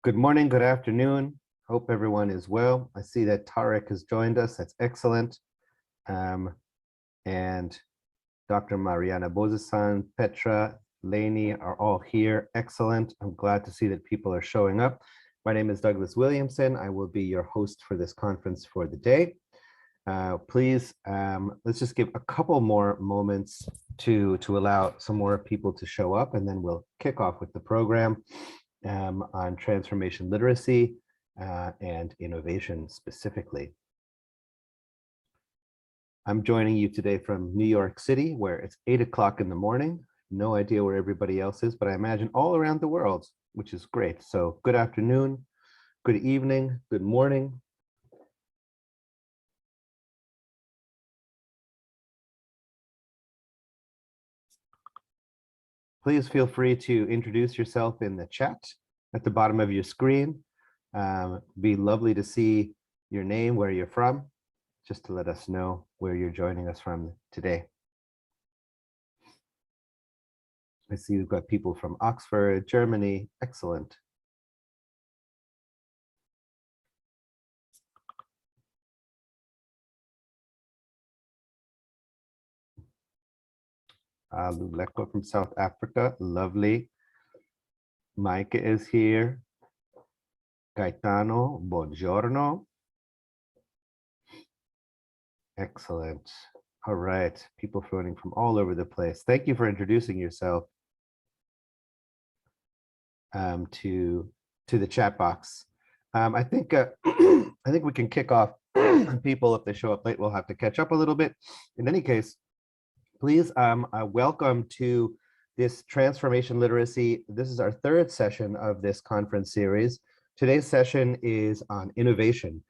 Good morning, good afternoon. Hope everyone is well. I see that Tariq has joined us. That's excellent. And Dr. Mariana Bozesan, Petra, Lainey are all here. Excellent. I'm glad to see that people are showing up. My name is Douglas Williamson. I will be your host for this conference for the day. Please, let's just give a couple more moments to allow some more people to show up, and then we'll kick off with the program on transformation literacy and innovation specifically. I'm joining you today from New York City, where it's 8 o'clock in the morning. No idea where everybody else is, but I imagine all around the world, which is great. So good afternoon, good evening, good morning. Please feel free to introduce yourself in the chat at the bottom of your screen. Be lovely to see your name, where you're from, just to let us know where you're joining us from today. I see we've got people from Oxford, Germany. Excellent. Luleko from South Africa, lovely. Micah is here. Gaetano, buongiorno. Excellent. All right, people phoning from all over the place. Thank you for introducing yourself to the chat box. I think we can kick off. People, if they show up late, we'll have to catch up a little bit. In any case, please welcome to this transformation literacy. This is our third session of this conference series. Today's session is on innovation.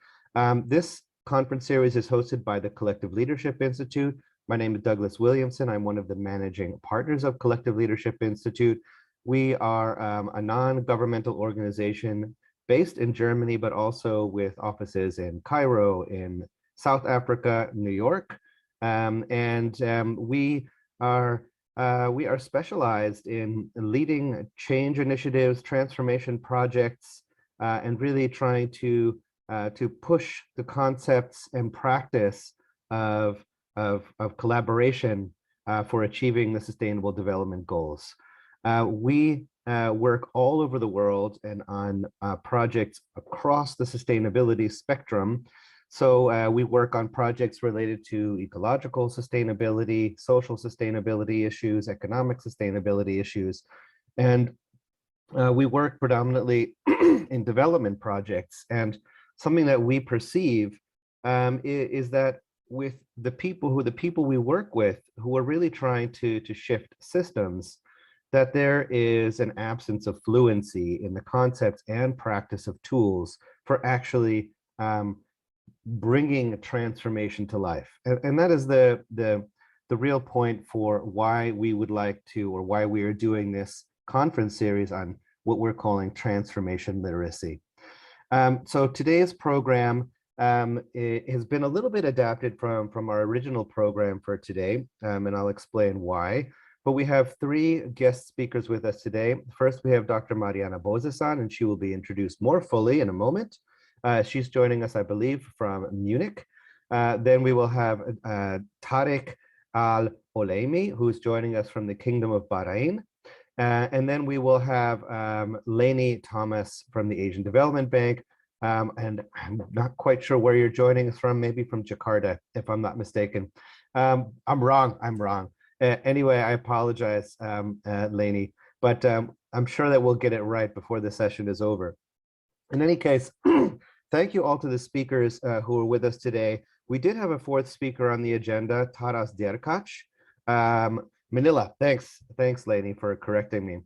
This conference series is hosted by the Collective Leadership Institute. My name is Douglas Williamson. I'm one of the managing partners of Collective Leadership Institute. We are a non-governmental organization based in Germany, but also with offices in Cairo, in South Africa, New York. We are specialized in leading change initiatives, transformation projects, and really trying to push the concepts and practice of collaboration for achieving the Sustainable Development Goals. We work all over the world and on projects across the sustainability spectrum. So we work on projects related to ecological sustainability, social sustainability issues, economic sustainability issues, and we work predominantly in development projects. And something that we perceive is that with the people we work with, who are really trying to shift systems, that there is an absence of fluency in the concepts and practice of tools for actually bringing transformation to life. And that is the real point for why we would like to, or why we are doing this conference series on what we're calling transformation literacy. So today's program has been a little bit adapted from our original program for today, and I'll explain why. But we have three guest speakers with us today. First, we have Dr. Mariana Bozesan, and she will be introduced more fully in a moment. She's joining us, I believe, from Munich. Then we will have Tariq Al-Olaimy, who's joining us from the Kingdom of Bahrain. And then we will have Elaine Thomas from the Asian Development Bank. And I'm not quite sure where you're joining us from, maybe from Jakarta, if I'm not mistaken. I'm wrong. Anyway, I apologize, Lainey, but I'm sure that we'll get it right before the session is over. In any case, thank you all to the speakers who are with us today. We did have a fourth speaker on the agenda, Taras Derkac. Manila, thanks, Lainey, for correcting me.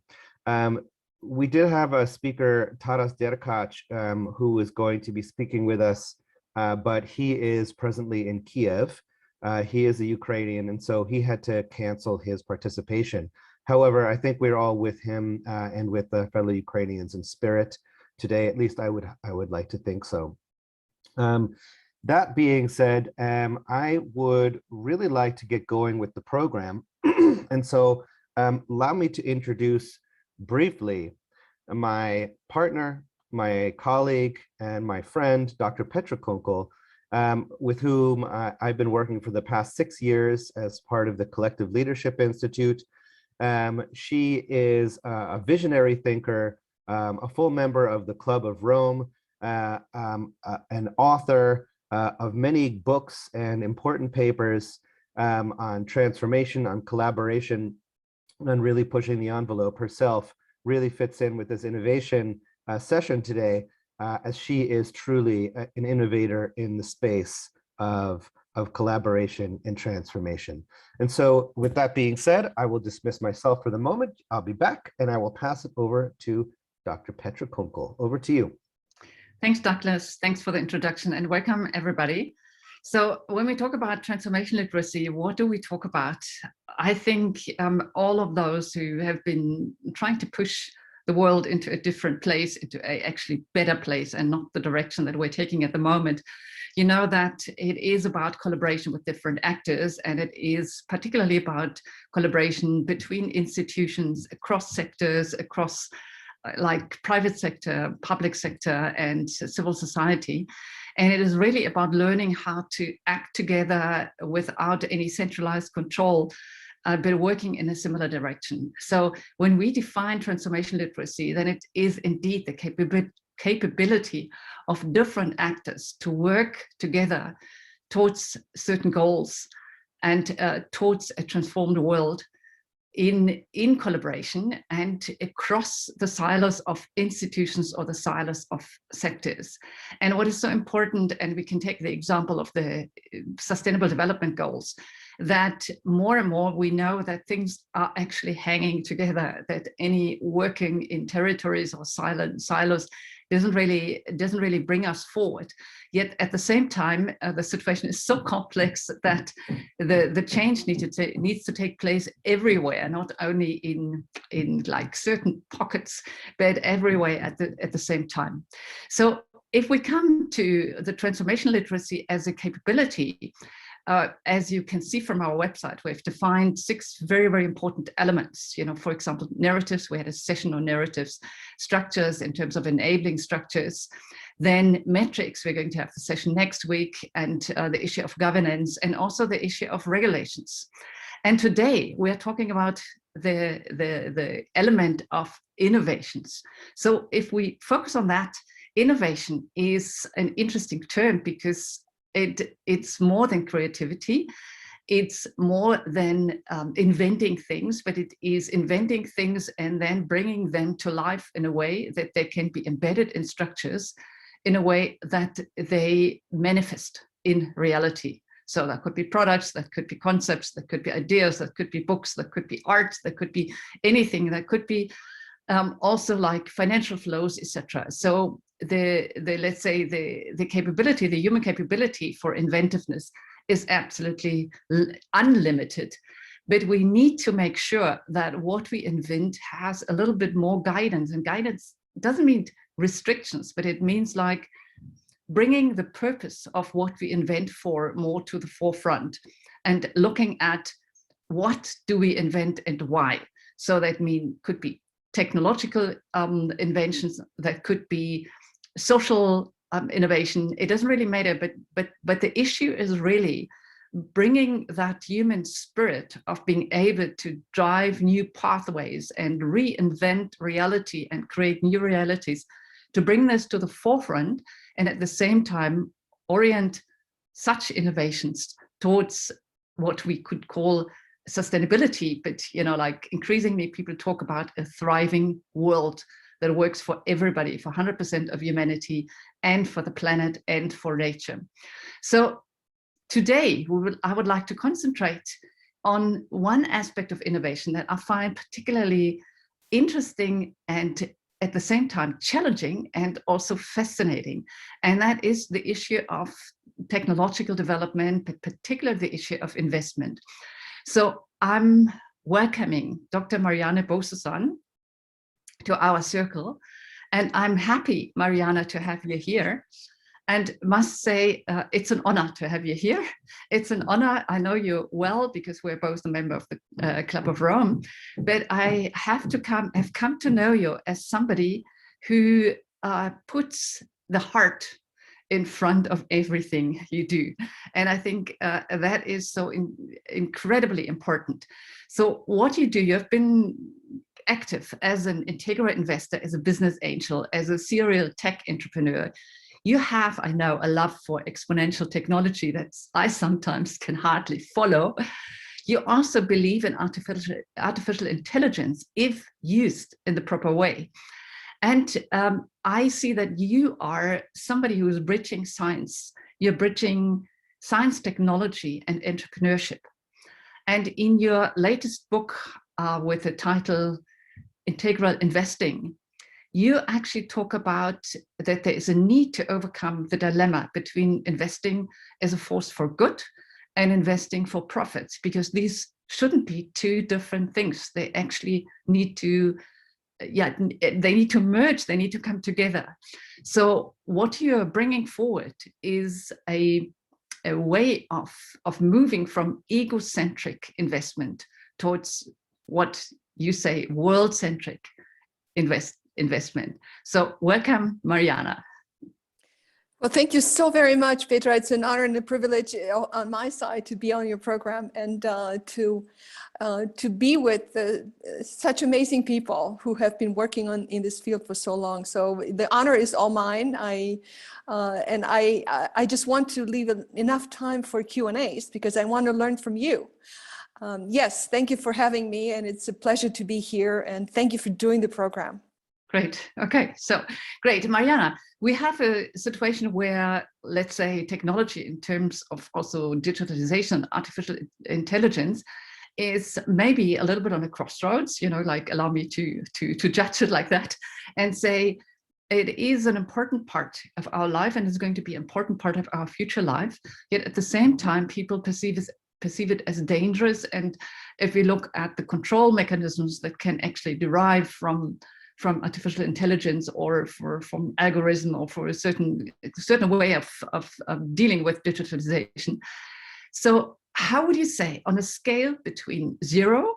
We did have a speaker, Taras Derkac, who is going to be speaking with us, but he is presently in Kiev. He is a Ukrainian, and so he had to cancel his participation. However, I think we're all with him and with the fellow Ukrainians in spirit today. At least I would like to think so. That being said, I would really like to get going with the program. And so allow me to introduce briefly my partner, my colleague and my friend, Dr. Petra Kunkel, with whom I've been working for the past 6 years as part of the Collective Leadership Institute. She is a visionary thinker, a full member of the Club of Rome, an author of many books and important papers on transformation, on collaboration, and really pushing the envelope herself. Really fits in with this innovation session today, as she is truly an innovator in the space of collaboration and transformation. And so with that being said, I will dismiss myself for the moment. I'll be back and I will pass it over to Dr. Petra Kunkel. Over to you. Thanks, Douglas. Thanks for the introduction and welcome everybody. So when we talk about transformation literacy, what do we talk about? I think all of those who have been trying to push the world into a different place, into a actually better place and not the direction that we're taking at the moment, you know that it is about collaboration with different actors, and it is particularly about collaboration between institutions across sectors, across like private sector, public sector, and civil society. And it is really about learning how to act together without any centralized control, but working in a similar direction. So when we define transformation literacy, then it is indeed the capability of different actors to work together towards certain goals and towards a transformed world in collaboration and across the silos of institutions or the silos of sectors. And what is so important, and we can take the example of the Sustainable Development Goals, that more and more we know that things are actually hanging together, that any working in territories or silos doesn't really bring us forward. Yet at the same time, the situation is so complex that the change needs to take place everywhere, not only in like certain pockets, but everywhere at the same time. So if we come to the transformation literacy as a capability, as you can see from our website, we've defined 6 very, very important elements. You know, for example, narratives. We had a session on narratives, structures in terms of enabling structures. Then metrics, we're going to have the session next week, and the issue of governance, and also the issue of regulations. And today we are talking about the element of innovations. So if we focus on that, innovation is an interesting term because it's more than creativity. It's more than inventing things, but it is inventing things and then bringing them to life in a way that they can be embedded in structures in a way that they manifest in reality. So that could be products, that could be concepts, that could be ideas, that could be books, that could be art, that could be anything, that could be also like financial flows, etc. So let's say the capability, the human capability for inventiveness is absolutely unlimited. But we need to make sure that what we invent has a little bit more guidance, and guidance doesn't mean restrictions, but it means like bringing the purpose of what we invent for more to the forefront and looking at what do we invent and why. So that could be technological inventions, that could be social innovation. It doesn't really matter, but the issue is really bringing that human spirit of being able to drive new pathways and reinvent reality and create new realities, to bring this to the forefront, and at the same time orient such innovations towards what we could call sustainability. But you know, like increasingly people talk about a thriving world that works for everybody, for 100% of humanity, and for the planet and for nature. So today I would like to concentrate on one aspect of innovation that I find particularly interesting and at the same time challenging and also fascinating. And that is the issue of technological development, but particularly the issue of investment. So I'm welcoming Dr. Mariana Bozesan to our circle, and I'm happy, Mariana, to have you here. And must say, it's an honor to have you here. It's an honor. I know you well because we're both a member of the Club of Rome, but I have come to know you as somebody who puts the heart in front of everything you do. And I think that is so incredibly important. So what you do, you have been active as an integral investor, as a business angel, as a serial tech entrepreneur. You have, I know, a love for exponential technology that I sometimes can hardly follow. You also believe in artificial intelligence if used in the proper way. And I see that you are somebody who is bridging science. You're bridging science, technology, and entrepreneurship. And in your latest book with the title Integral Investing, you actually talk about that there is a need to overcome the dilemma between investing as a force for good and investing for profits, because these shouldn't be two different things. They actually need to they need to merge, they need to come together. So what you're bringing forward is a way of moving from egocentric investment towards what you say world-centric investment. So welcome, Mariana. Well, thank you so very much, Petra. It's an honor and a privilege on my side to be on your program and to be with such amazing people who have been working in this field for so long. So the honor is all mine. I just want to leave enough time for Q&As because I want to learn from you. Yes, thank you for having me, and it's a pleasure to be here. And thank you for doing the program. Great. Okay, so great. Mariana, we have a situation where, let's say, technology in terms of also digitalization, artificial intelligence is maybe a little bit on a crossroads, you know, like allow me to judge it like that and say it is an important part of our life and is going to be an important part of our future life. Yet at the same time, people perceive it as dangerous. And if we look at the control mechanisms that can actually derive from artificial intelligence or from algorithm or for a certain way of dealing with digitalization. So how would you say on a scale between 0,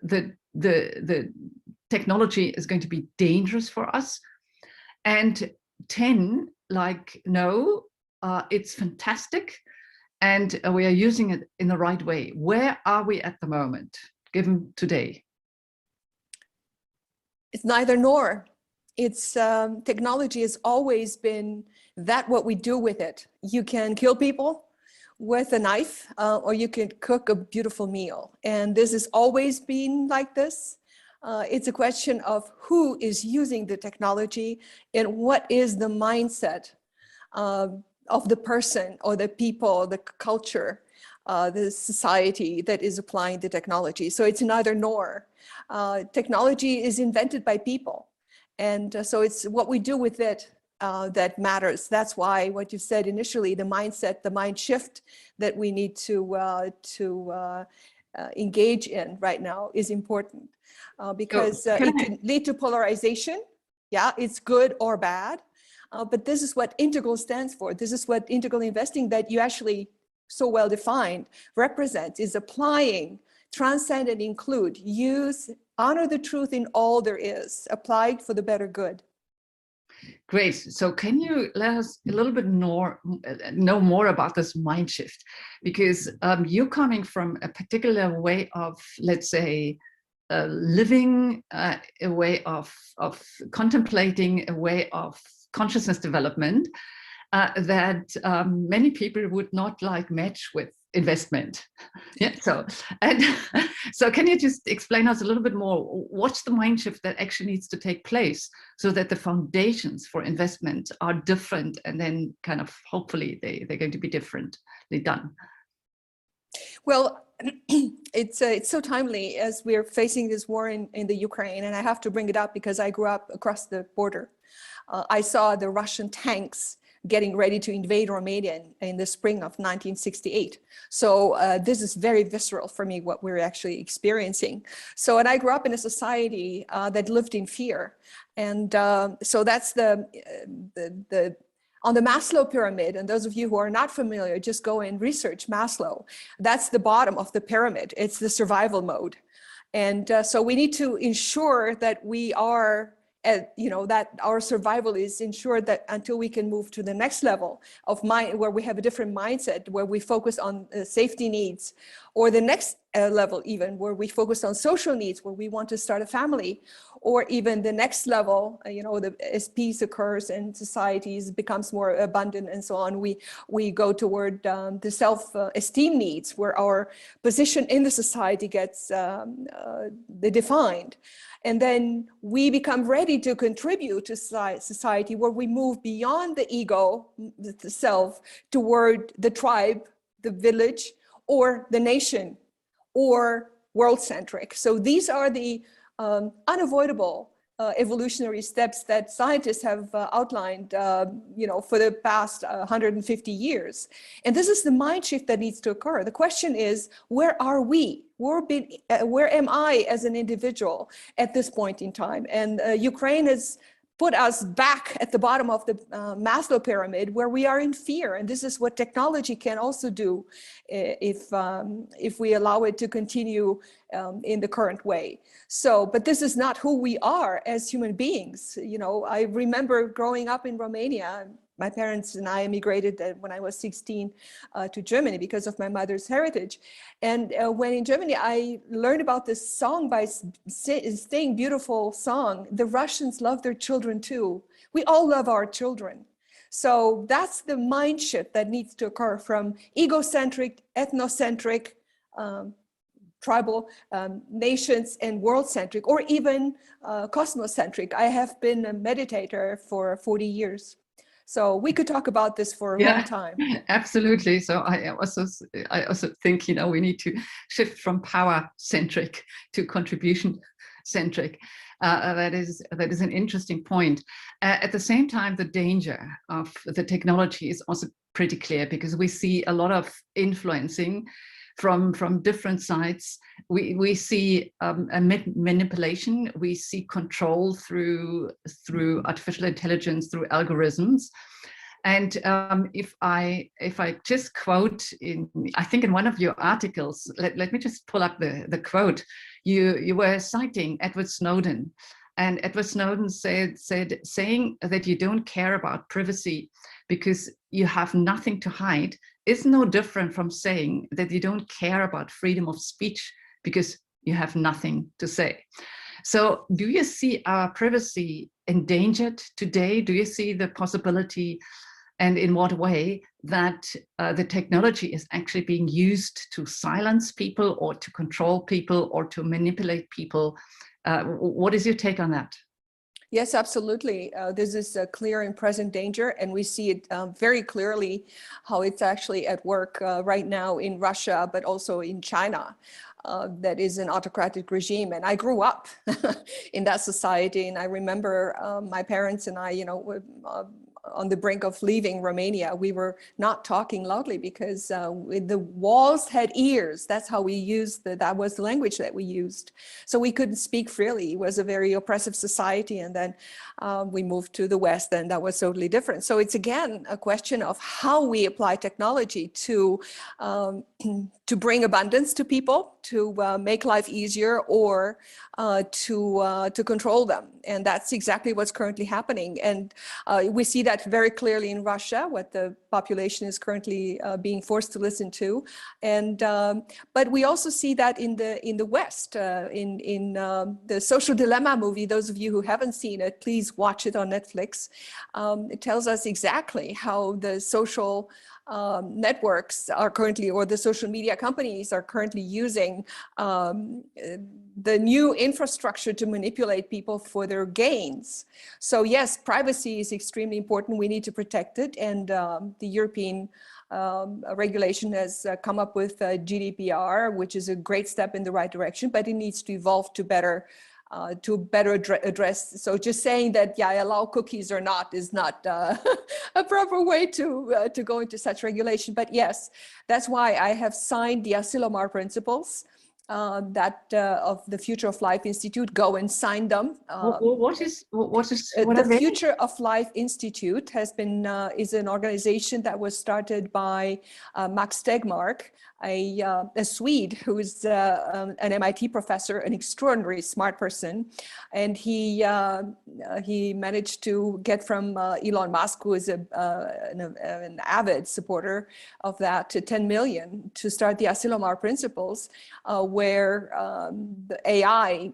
the technology is going to be dangerous for us, and 10, like, no, it's fantastic and we are using it in the right way?Here are we at the moment, given today? It's neither nor. It's technology has always been that what we do with it. You can kill people with a knife, or you can cook a beautiful meal. And this has always been like this. It's a question of who is using the technology and what is the mindset of the person or the people, the culture, the society that is applying the technology. So it's neither nor. Technology is invented by people. And so it's what we do with it that matters. That's why what you said initially, the mindset, the mind shift that we need to engage in right now is important because it can lead to polarization. Yeah, it's good or bad. But this is what integral stands for. This is what integral investing that you actually so well defined represents, is applying, transcend and include, use, honor the truth in all there is, applied for the better good. Great. So can you let us a little bit know more about this mind shift? Because you're coming from a particular way of, let's say, living, a way of contemplating, a way of consciousness development that many people would not like match with investment. Yeah. So can you just explain us a little bit more? What's the mind shift that actually needs to take place so that the foundations for investment are different, and then kind of hopefully they're going to be differently done? Well, it's so timely as we're facing this war in the Ukraine, and I have to bring it up because I grew up across the border. I saw the Russian tanks getting ready to invade Romania in the spring of 1968. So this is very visceral for me, what we're actually experiencing. So, and I grew up in a society that lived in fear. And so that's on the Maslow pyramid, and those of you who are not familiar, just go and research Maslow. That's the bottom of the pyramid. It's the survival mode. And so we need to ensure that we are that our survival is ensured that until we can move to the next level of mind, where we have a different mindset, where we focus on safety needs, or the next level even where we focus on social needs, where we want to start a family, or even the next level, as peace occurs and societies becomes more abundant and so on, we go toward the self-esteem needs, where our position in the society gets defined. And then we become ready to contribute to society, where we move beyond the ego, the self, toward the tribe, the village, or the nation, or world-centric. So these are the unavoidable evolutionary steps that scientists have outlined, for the past 150 years. And this is the mind shift that needs to occur. The question is, where are we? Where am I as an individual at this point in time? And Ukraine has put us back at the bottom of the Maslow pyramid, where we are in fear. And this is what technology can also do if we allow it to continue in the current way. So, but this is not who we are as human beings. I remember growing up in Romania. My parents and I immigrated when I was 16 to Germany because of my mother's heritage. And when in Germany, I learned about this song by singing beautiful song. The Russians love their children too. We all love our children. So that's the mind shift that needs to occur from egocentric, ethnocentric, tribal nations and world-centric, or even cosmocentric. I have been a meditator for 40 years. So we could talk about this for a long time. Absolutely. So I also think, we need to shift from power-centric to contribution-centric. That is an interesting point. At the same time, the danger of the technology is also pretty clear, because we see a lot of influencing from different sides. We see a manipulation. We see control through artificial intelligence, through algorithms. And if I just quote I think in one of your articles, let me just pull up the quote. You were citing Edward Snowden, and Edward Snowden said saying that you don't care about privacy because you have nothing to hide is no different from saying that you don't care about freedom of speech because you have nothing to say. So do you see our privacy endangered today? Do you see the possibility, and in what way, that the technology is actually being used to silence people or to control people or to manipulate people? What is your take on that? Yes, absolutely. This is a clear and present danger, and we see it very clearly how it's actually at work right now in Russia, but also in China. That is an autocratic regime. And I grew up in that society, and I remember my parents and I, on the brink of leaving Romania, we were not talking loudly because the walls had ears. That's how we used that was the language that we used. So we couldn't speak freely. It was a very oppressive society. And then we moved to the West, and that was totally different. So it's again a question of how we apply technology to bring abundance to people, to make life easier, or to control them. And that's exactly what's currently happening. And we see that very clearly in Russia, what the population is currently being forced to listen to. And but we also see that in the West, in the Social Dilemma movie. Those of you who haven't seen it, please watch it on Netflix. It tells us exactly how the social networks are currently, or the social media companies are currently using the new infrastructure to manipulate people for their gains. So yes, privacy is extremely important. We need to protect it. And the European regulation has come up with GDPR, which is a great step in the right direction, but it needs to evolve to better address. So just saying that, yeah, I allow cookies or not is not a proper way to go into such regulation. But yes, that's why I have signed the Asilomar principles of the Future of Life Institute. Go and sign them. What the Future of Life Institute has been is an organization that was started by Max Tegmark a Swede who is an MIT professor, an extraordinarily smart person, and he managed to get from Elon Musk, who is an avid supporter of that, to 10 million to start the Asilomar principles, where the AI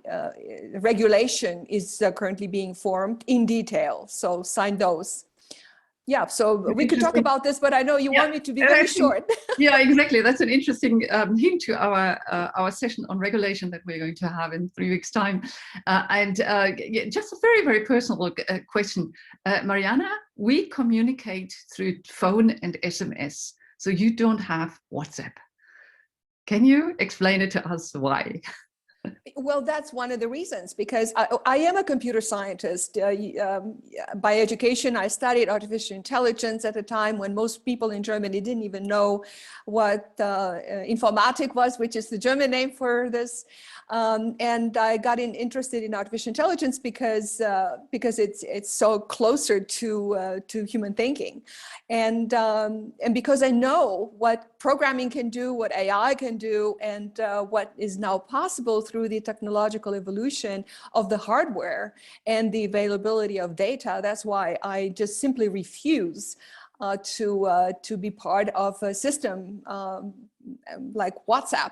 regulation is currently being formed in detail. So sign those. Yeah, so we could talk about this, but I know you want me to be very short. Yeah, exactly. That's an interesting hint to our session on regulation that we're going to have in 3 weeks' time. Just a very, very personal question. Mariana, we communicate through phone and SMS, so you don't have WhatsApp. Can you explain it to us why? Well, that's one of the reasons, because I am a computer scientist. By education, I studied artificial intelligence at a time when most people in Germany didn't even know what informatic was, which is the German name for this. And I got interested in artificial intelligence because it's so closer to human thinking, and because I know what programming can do, what AI can do, and what is now possible through the technological evolution of the hardware and the availability of data. That's why I just simply refuse to be part of a system like WhatsApp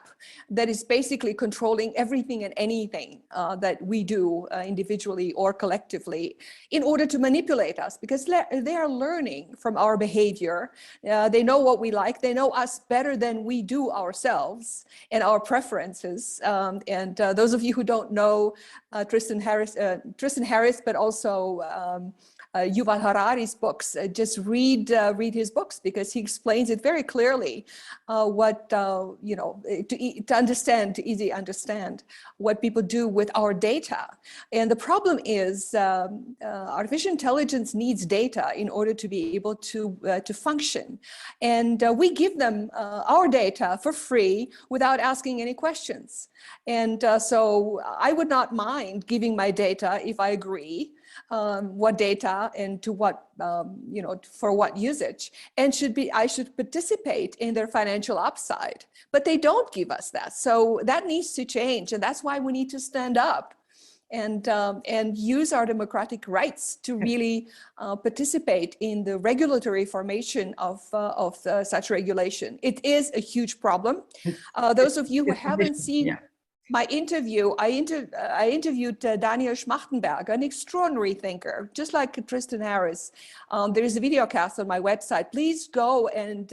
that is basically controlling everything and anything that we do individually or collectively in order to manipulate us, because they are learning from our behavior. They know what we like. They know us better than we do ourselves and our preferences. Those of you who don't know Tristan Harris, but also Yuval Harari's books, just read his books, because he explains it very clearly to easily understand what people do with our data. And the problem is artificial intelligence needs data in order to be able to function. And we give them our data for free without asking any questions. And so I would not mind giving my data if I agree what data and to what, for what usage, and I should participate in their financial upside, but they don't give us that. So that needs to change. And that's why we need to stand up and use our democratic rights to really participate in the regulatory formation of such regulation. It is a huge problem. Those of you who haven't seen my interview, I interviewed Daniel Schmachtenberger, an extraordinary thinker, just like Tristan Harris. There is a video cast on my website. Please go and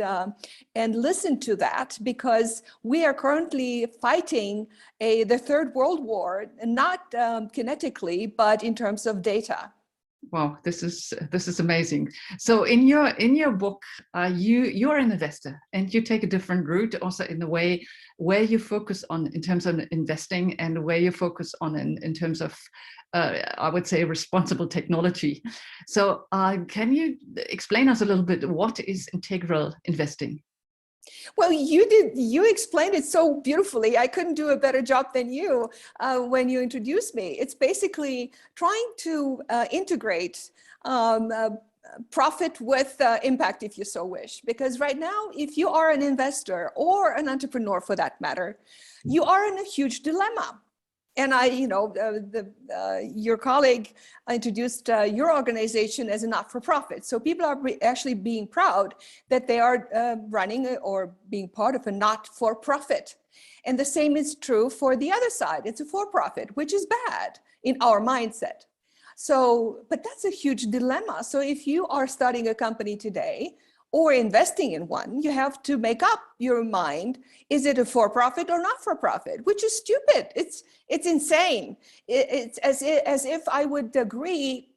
listen to that, because we are currently fighting the Third World War, not kinetically, but in terms of data. Wow, this is amazing. So in your book, you're an investor, and you take a different route also in the way where you focus on in terms of investing, and where you focus on in terms of I would say responsible technology. So can you explain us a little bit what is integral investing? Well, you explained it so beautifully. I couldn't do a better job than you when you introduced me. It's basically trying to integrate profit with impact, if you so wish. Because right now, if you are an investor or an entrepreneur for that matter, you are in a huge dilemma. And your colleague introduced your organization as a not-for-profit. So people are actually being proud that they are running or being part of a not-for-profit. And the same is true for the other side. It's a for-profit, which is bad in our mindset. So, but that's a huge dilemma. So if you are starting a company today, or investing in one, you have to make up your mind. Is it a for-profit or not for-profit? Which is stupid. It's insane. It's as if I would agree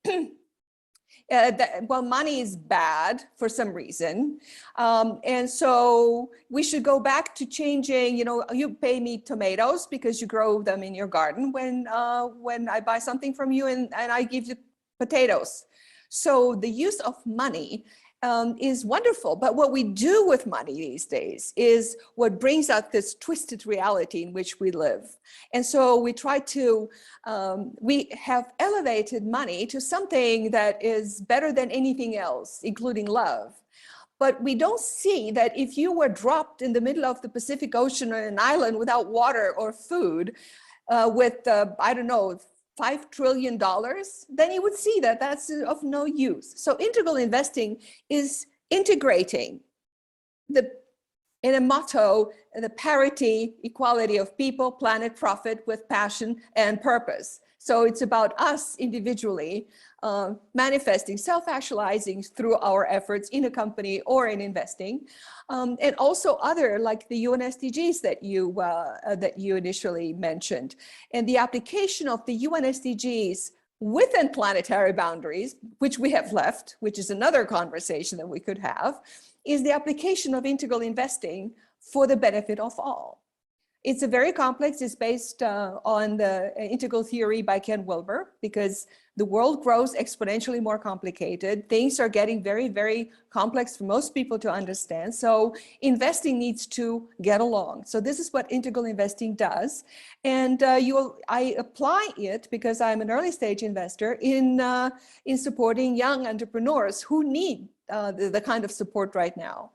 that, well, money is bad for some reason. And so we should go back to changing, you pay me tomatoes because you grow them in your garden when I buy something from you, and I give you potatoes. So the use of money is wonderful, but what we do with money these days is what brings out this twisted reality in which we live. And so we try to, we have elevated money to something that is better than anything else, including love. But we don't see that if you were dropped in the middle of the Pacific Ocean on an island without water or food, with, I don't know, $5 trillion, then you would see that that's of no use. So integral investing is integrating in a motto, the parity, equality of people, planet, profit with passion and purpose. So it's about us individually manifesting, self-actualizing through our efforts in a company or in investing, and also other like the UN SDGs that you initially mentioned, and the application of the UN SDGs within planetary boundaries, which we have left, which is another conversation that we could have, is the application of integral investing for the benefit of all. It's a very complex, it's based on the integral theory by Ken Wilber, because the world grows exponentially more complicated. Things are getting very, very complex for most people to understand. So investing needs to get along. So this is what integral investing does. And I apply it because I'm an early stage investor in supporting young entrepreneurs who need the kind of support right now.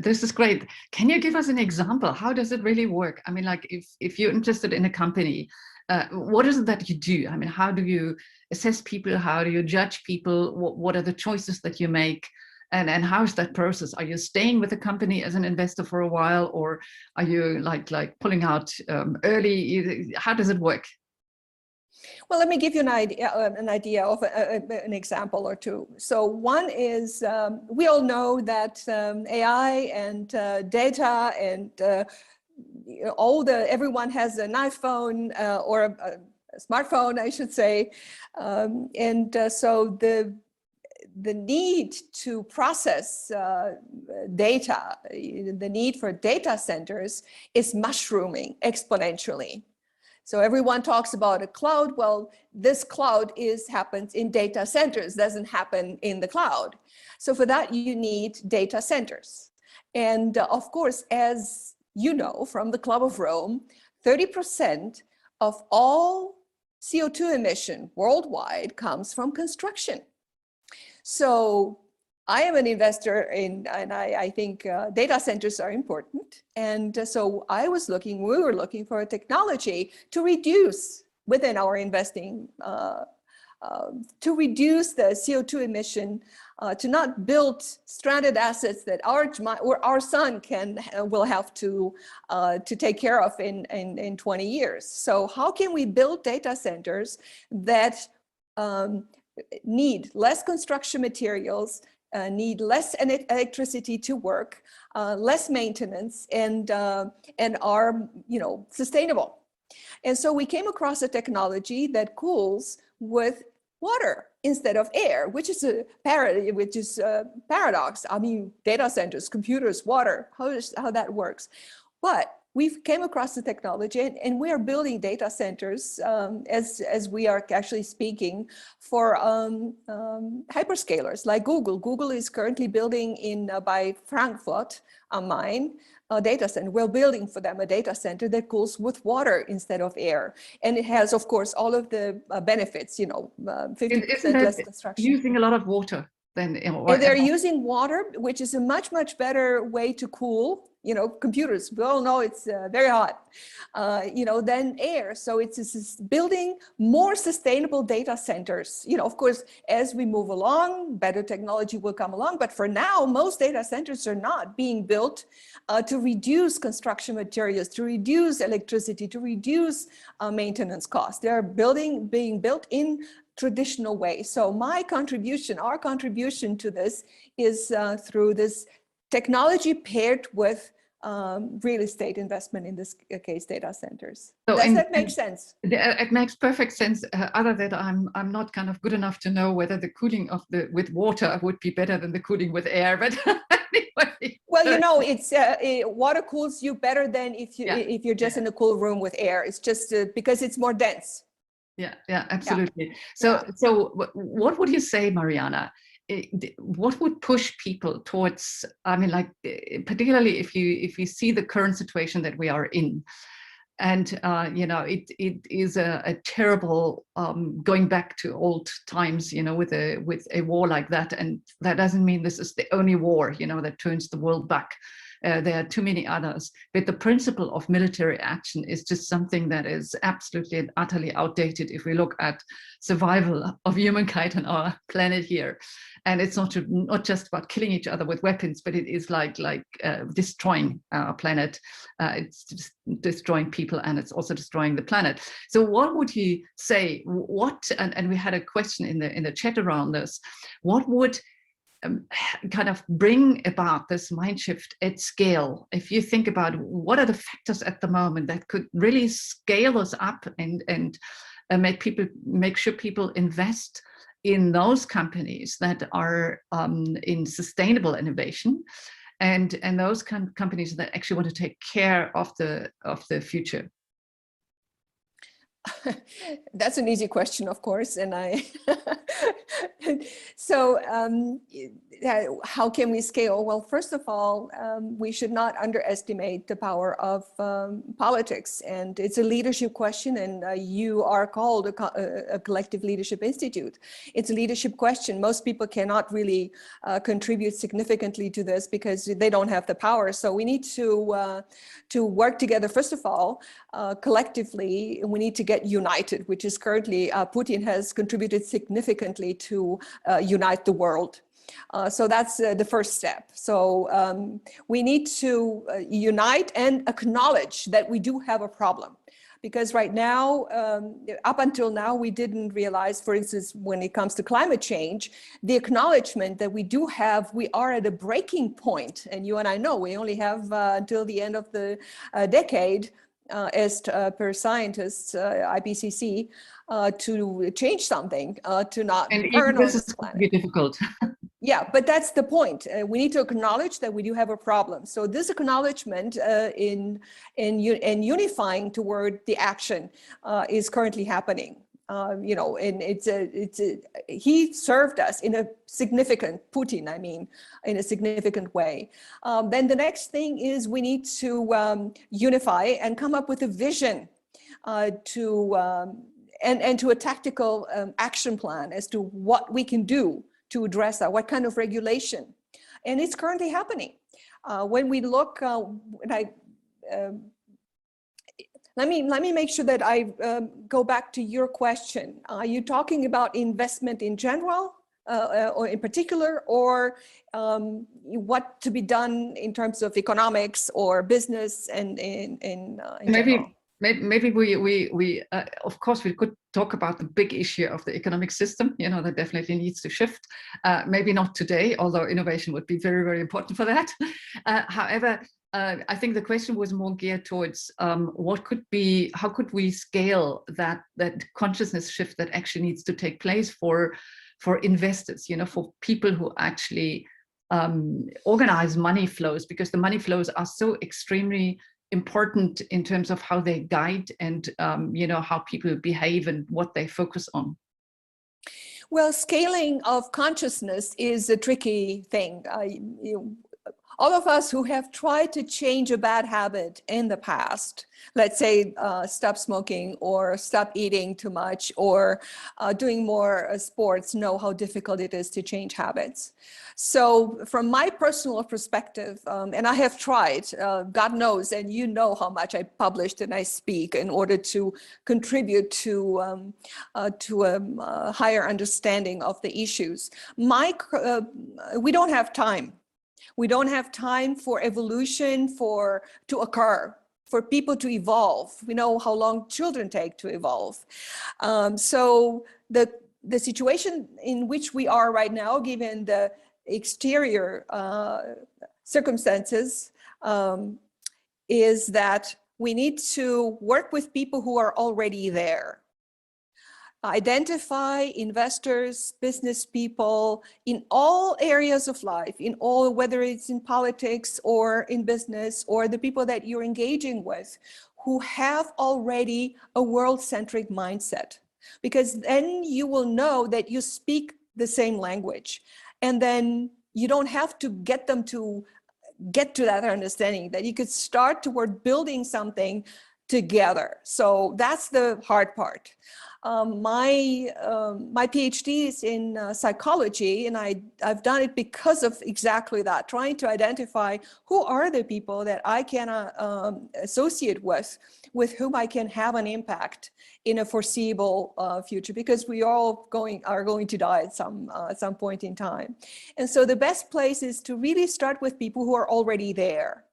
This is great. Can you give us an example? How does it really work? I mean, like if you're interested in a company, what is it that you do? I mean, how do you assess people? How do you judge people? What are the choices that you make? And how is that process? Are you staying with the company as an investor for a while, or are you like pulling out early? How does it work? Well, let me give you an idea of an example or two. So one is, we all know that AI and data and everyone has an iPhone or a smartphone, I should say. So the need to process data, the need for data centers is mushrooming exponentially. So everyone talks about a cloud. Well, this cloud happens in data centers, doesn't happen in the cloud. So for that, you need data centers. And of course, as you know from the Club of Rome, 30% of all CO2 emission worldwide comes from construction. So I am an investor in, and I think data centers are important. And so we were looking for a technology to reduce within our investing, to reduce the CO2 emission, to not build stranded assets that our son will have to take care of in 20 years. So how can we build data centers that need less construction materials, need less electricity to work, less maintenance, and are sustainable. And so we came across a technology that cools with water instead of air, which is a paradox. I mean, data centers, computers, water, how that works. But we came across the technology, and we are building data centers as we are actually speaking for hyperscalers like Google. Google is currently building by Frankfurt am Main a data center. We're building for them a data center that cools with water instead of air, and it has, of course, all of the benefits. 50% less construction. Using a lot of water. And they're using water, which is a much, much better way to cool, computers. We all know it's very hot, than air. So it's building more sustainable data centers. Of course, as we move along, better technology will come along. But for now, most data centers are not being built to reduce construction materials, to reduce electricity, to reduce maintenance costs. They're being built in traditional way. So our contribution to this is through this technology paired with real estate investment, in this case, data centers. Does that make sense? It makes perfect sense. Other than I'm not kind of good enough to know whether the cooling with water would be better than the cooling with air, but anyway. Well, it's water cools you better than if you're just in a cool room with air. It's just because it's more dense. Yeah, absolutely. Yeah. So what would you say, Mariana? What would push people towards, I mean, like, particularly if you see the current situation that we are in, And it is a terrible going back to old times, with a war like that. And that doesn't mean this is the only war, that turns the world back. There are too many others, but the principle of military action is just something that is absolutely and utterly outdated if we look at survival of humankind on our planet here. And it's not just about killing each other with weapons, but it is like destroying our planet. It's just destroying people, and it's also destroying the planet. So what would you say, and we had a question in the chat around this, what would kind of bring about this mind shift at scale? If you think about what are the factors at the moment that could really scale us up and make sure people invest in those companies that are in sustainable innovation, and those companies that actually want to take care of the future? That's an easy question, of course, and so how can we scale? Well, first of all, we should not underestimate the power of politics, and it's a leadership question, and you are called a collective leadership institute. It's a leadership question. Most people cannot really contribute significantly to this because they don't have the power. So we need to work together. First of all, collectively, we need to get united, which is currently Putin has contributed significantly to unite the world. So that's the first step. So we need to unite and acknowledge that we do have a problem. Because right now, up until now, we didn't realize, for instance, when it comes to climate change, the acknowledgement that we are at a breaking point. And you and I know we only have until the end of the decade, as per scientists, IPCC, to change something, to not burn on this planet. Be difficult. Yeah, but that's the point. We need to acknowledge that we do have a problem. So this acknowledgement in unifying toward the action is currently happening. And he served us in a significant, Putin, I mean, in a significant way. Then the next thing is we need to unify and come up with a vision and to a tactical action plan as to what we can do to address that, what kind of regulation. And it's currently happening. When we look, let me make sure that I go back to your question. Are you talking about investment in general, or in particular, or what to be done in terms of economics or business and in general? Maybe we of course we could talk about the big issue of the economic system, that definitely needs to shift. Maybe not today, although innovation would be very, very important for that. However, I think the question was more geared towards how could we scale that consciousness shift that actually needs to take place for investors, for people who actually organize money flows, because the money flows are so extremely important in terms of how they guide and how people behave and what they focus on. Well, scaling of consciousness is a tricky thing. All of us who have tried to change a bad habit in the past, let's say stop smoking or stop eating too much or doing more sports, know how difficult it is to change habits. So from my personal perspective, and I have tried, God knows, and you know how much I published and I speak in order to contribute to a higher understanding of the issues. We don't have time. We don't have time for evolution to occur, for people to evolve. We know how long children take to evolve. So the situation in which we are right now, given the exterior circumstances, is that we need to work with people who are already there. Identify investors, business people in all areas of life, whether it's in politics or in business or the people that you're engaging with, who have already a world-centric mindset. Because then you will know that you speak the same language. And then you don't have to get them to get to that understanding, that you could start toward building something together. So that's the hard part. My PhD is in psychology, and I've done it because of exactly that, trying to identify who are the people that I can associate with whom I can have an impact in a foreseeable future, because we all are going to die at some point in time. And so the best place is to really start with people who are already there,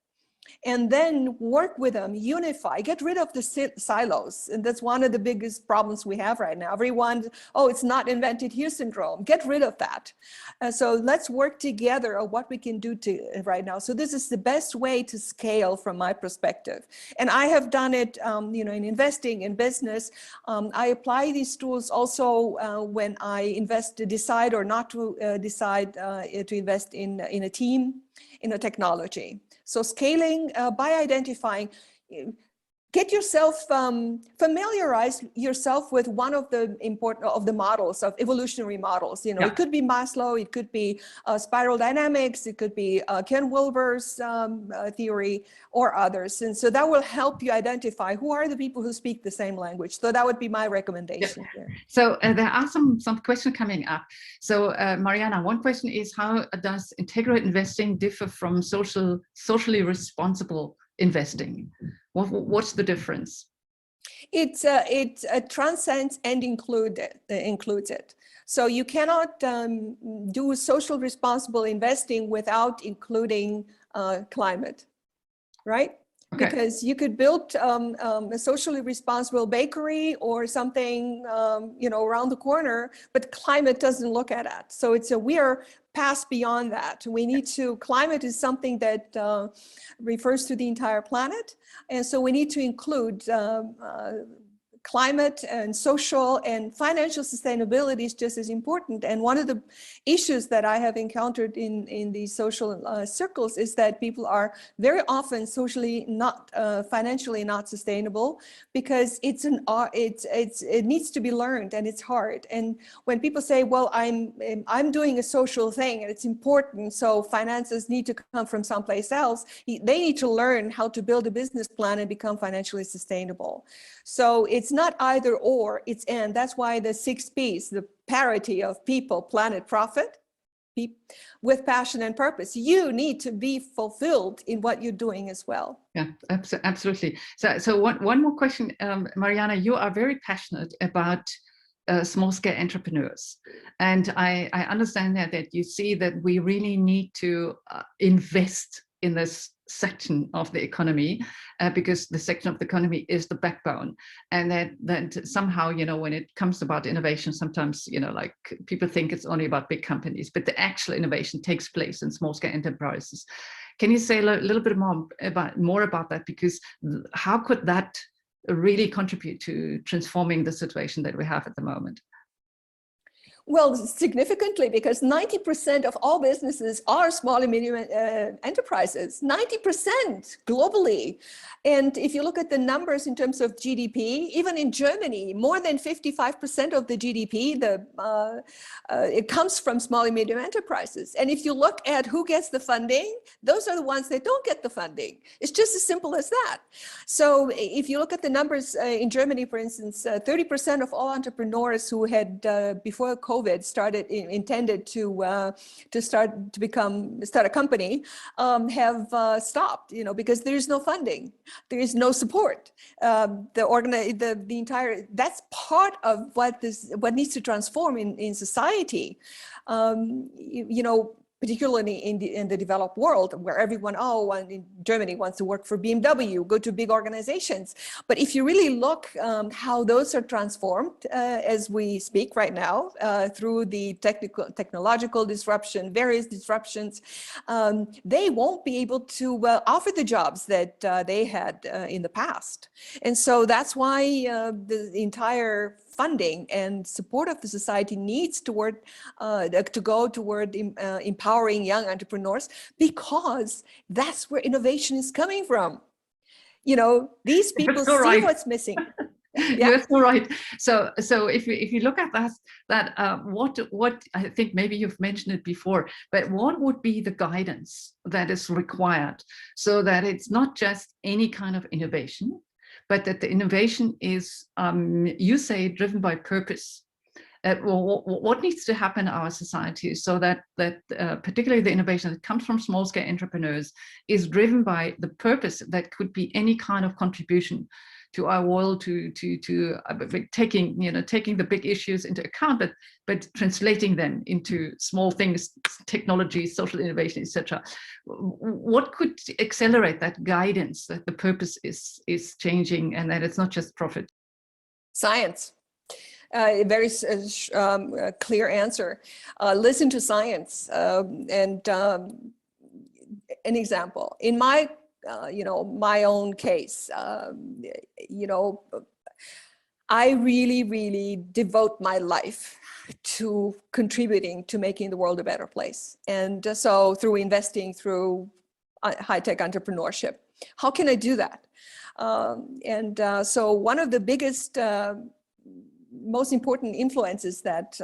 and then work with them, unify, get rid of the silos. And that's one of the biggest problems we have right now. Everyone, oh, it's not invented here syndrome. Get rid of that. So let's work together on what we can do right now. So this is the best way to scale from my perspective. And I have done it, in investing, in business. I apply these tools also when I decide or not to decide to invest in a team, in a technology. So scaling by identifying, get yourself, familiarize yourself with one of the models of evolutionary models. It could be Maslow, it could be spiral dynamics, it could be Ken Wilber's theory, or others. And so that will help you identify who are the people who speak the same language. So that would be my recommendation here. So there are some questions coming up. So Mariana, one question is, how does integrated investing differ from socially responsible investing? What's the difference? It transcends and includes it. So you cannot do social responsible investing without including climate, right? Okay. Because you could build a socially responsible bakery or something, around the corner, but climate doesn't look at that. So we are past beyond that. Climate is something that refers to the entire planet. And so we need to include climate and social and financial sustainability is just as important. And one of the issues that I have encountered in these social circles is that people are very often socially not, financially not sustainable, because it needs to be learned and it's hard. And when people say, well, I'm doing a social thing and it's important, so finances need to come from someplace else, they need to learn how to build a business plan and become financially sustainable. So it's not either or, it's and. That's why the 6 Ps, the parity of people, planet, profit, with passion and purpose. You need to be fulfilled in what you're doing as well. Yeah, absolutely. So one more question, Mariana, you are very passionate about small-scale entrepreneurs. And I understand that you see that we really need to invest in this section of the economy, because the section of the economy is the backbone. And that somehow, when it comes about innovation, sometimes, like people think it's only about big companies, but the actual innovation takes place in small-scale enterprises. Can you say a little bit more about that? Because how could that really contribute to transforming the situation that we have at the moment? Well, significantly, because 90% of all businesses are small and medium enterprises, 90% globally. And if you look at the numbers in terms of GDP, even in Germany, more than 55% of the GDP, it comes from small and medium enterprises. And if you look at who gets the funding, those are the ones that don't get the funding. It's just as simple as that. So if you look at the numbers in Germany, for instance, 30% of all entrepreneurs who had before COVID intended to start a company have stopped, because there is no funding, there is no support. The entire, that's part of what needs to transform in society. Particularly in the developed world, where everyone, in Germany wants to work for BMW, go to big organizations. But if you really look how those are transformed as we speak right now, through the technological disruption, various disruptions, they won't be able to offer the jobs that they had in the past. And so that's why the entire funding and support of the society needs to go toward empowering young entrepreneurs, because that's where innovation is coming from. These people see what's missing. Yeah. You're so right. So if you look at that, what I think maybe you've mentioned it before, but what would be the guidance that is required so that it's not just any kind of innovation, but that the innovation is, you say, driven by purpose. What needs to happen in our society so that particularly the innovation that comes from small-scale entrepreneurs is driven by the purpose that could be any kind of contribution to our world, to taking the big issues into account, but translating them into small things, technology, social innovation, etc. What could accelerate that guidance that the purpose is changing and that it's not just profit? Science. A very clear answer. Listen to science. And an example, in my my own case, I really devote my life to contributing to making the world a better place. And so through investing, through high-tech entrepreneurship, how can I do that? So one of the biggest most important influences that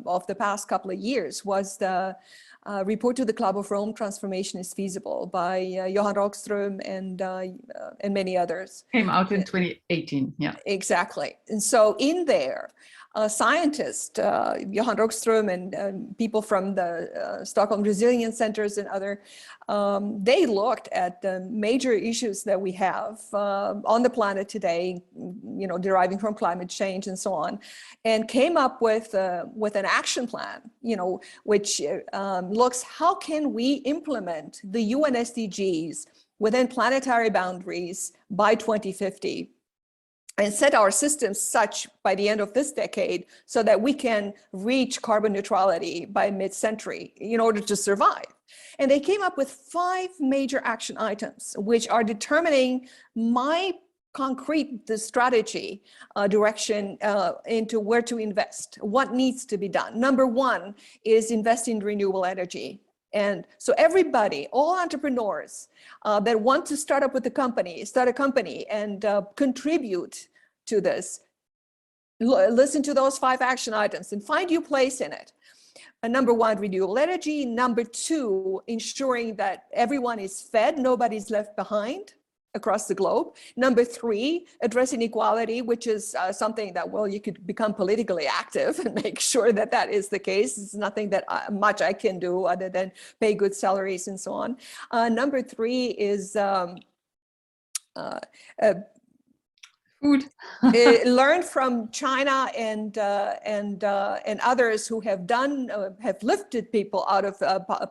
of the past couple of years was the report to the Club of Rome, Transformation is Feasible, by Johan Rockström and many others. Came out in 2018, yeah. Exactly. And so in there, scientists, Johan Rockström and people from the Stockholm Resilience Centers and other, they looked at the major issues that we have on the planet today, deriving from climate change and so on, and came up with an action plan, which looks how can we implement the UN SDGs within planetary boundaries by 2050. And set our systems such by the end of this decade so that we can reach carbon neutrality by mid-century in order to survive. And they came up with 5 major action items, which are determining my concrete strategy direction into where to invest, what needs to be done. Number 1 is invest in renewable energy. And so everybody, all entrepreneurs that want to start a company and contribute to this, listen to those 5 action items and find your place in it. Number 1, renewable energy. Number 2, ensuring that everyone is fed, nobody's left behind across the globe. Number 3, address inequality, which is something that, well, you could become politically active and make sure that that is the case. It's nothing that much I can do other than pay good salaries and so on. Number 3 is food. Learn from China and others who have lifted people out of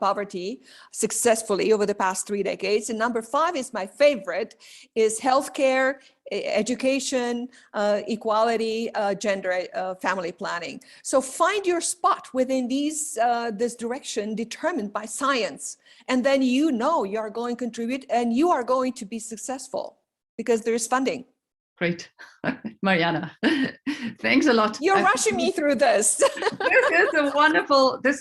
poverty successfully over the past 3 decades. And number 5 is my favorite, is healthcare, education, equality, gender, family planning. So find your spot within this direction determined by science, and then you are going to contribute and you are going to be successful because there's funding. Great. Mariana, thanks a lot. You're rushing me through this. This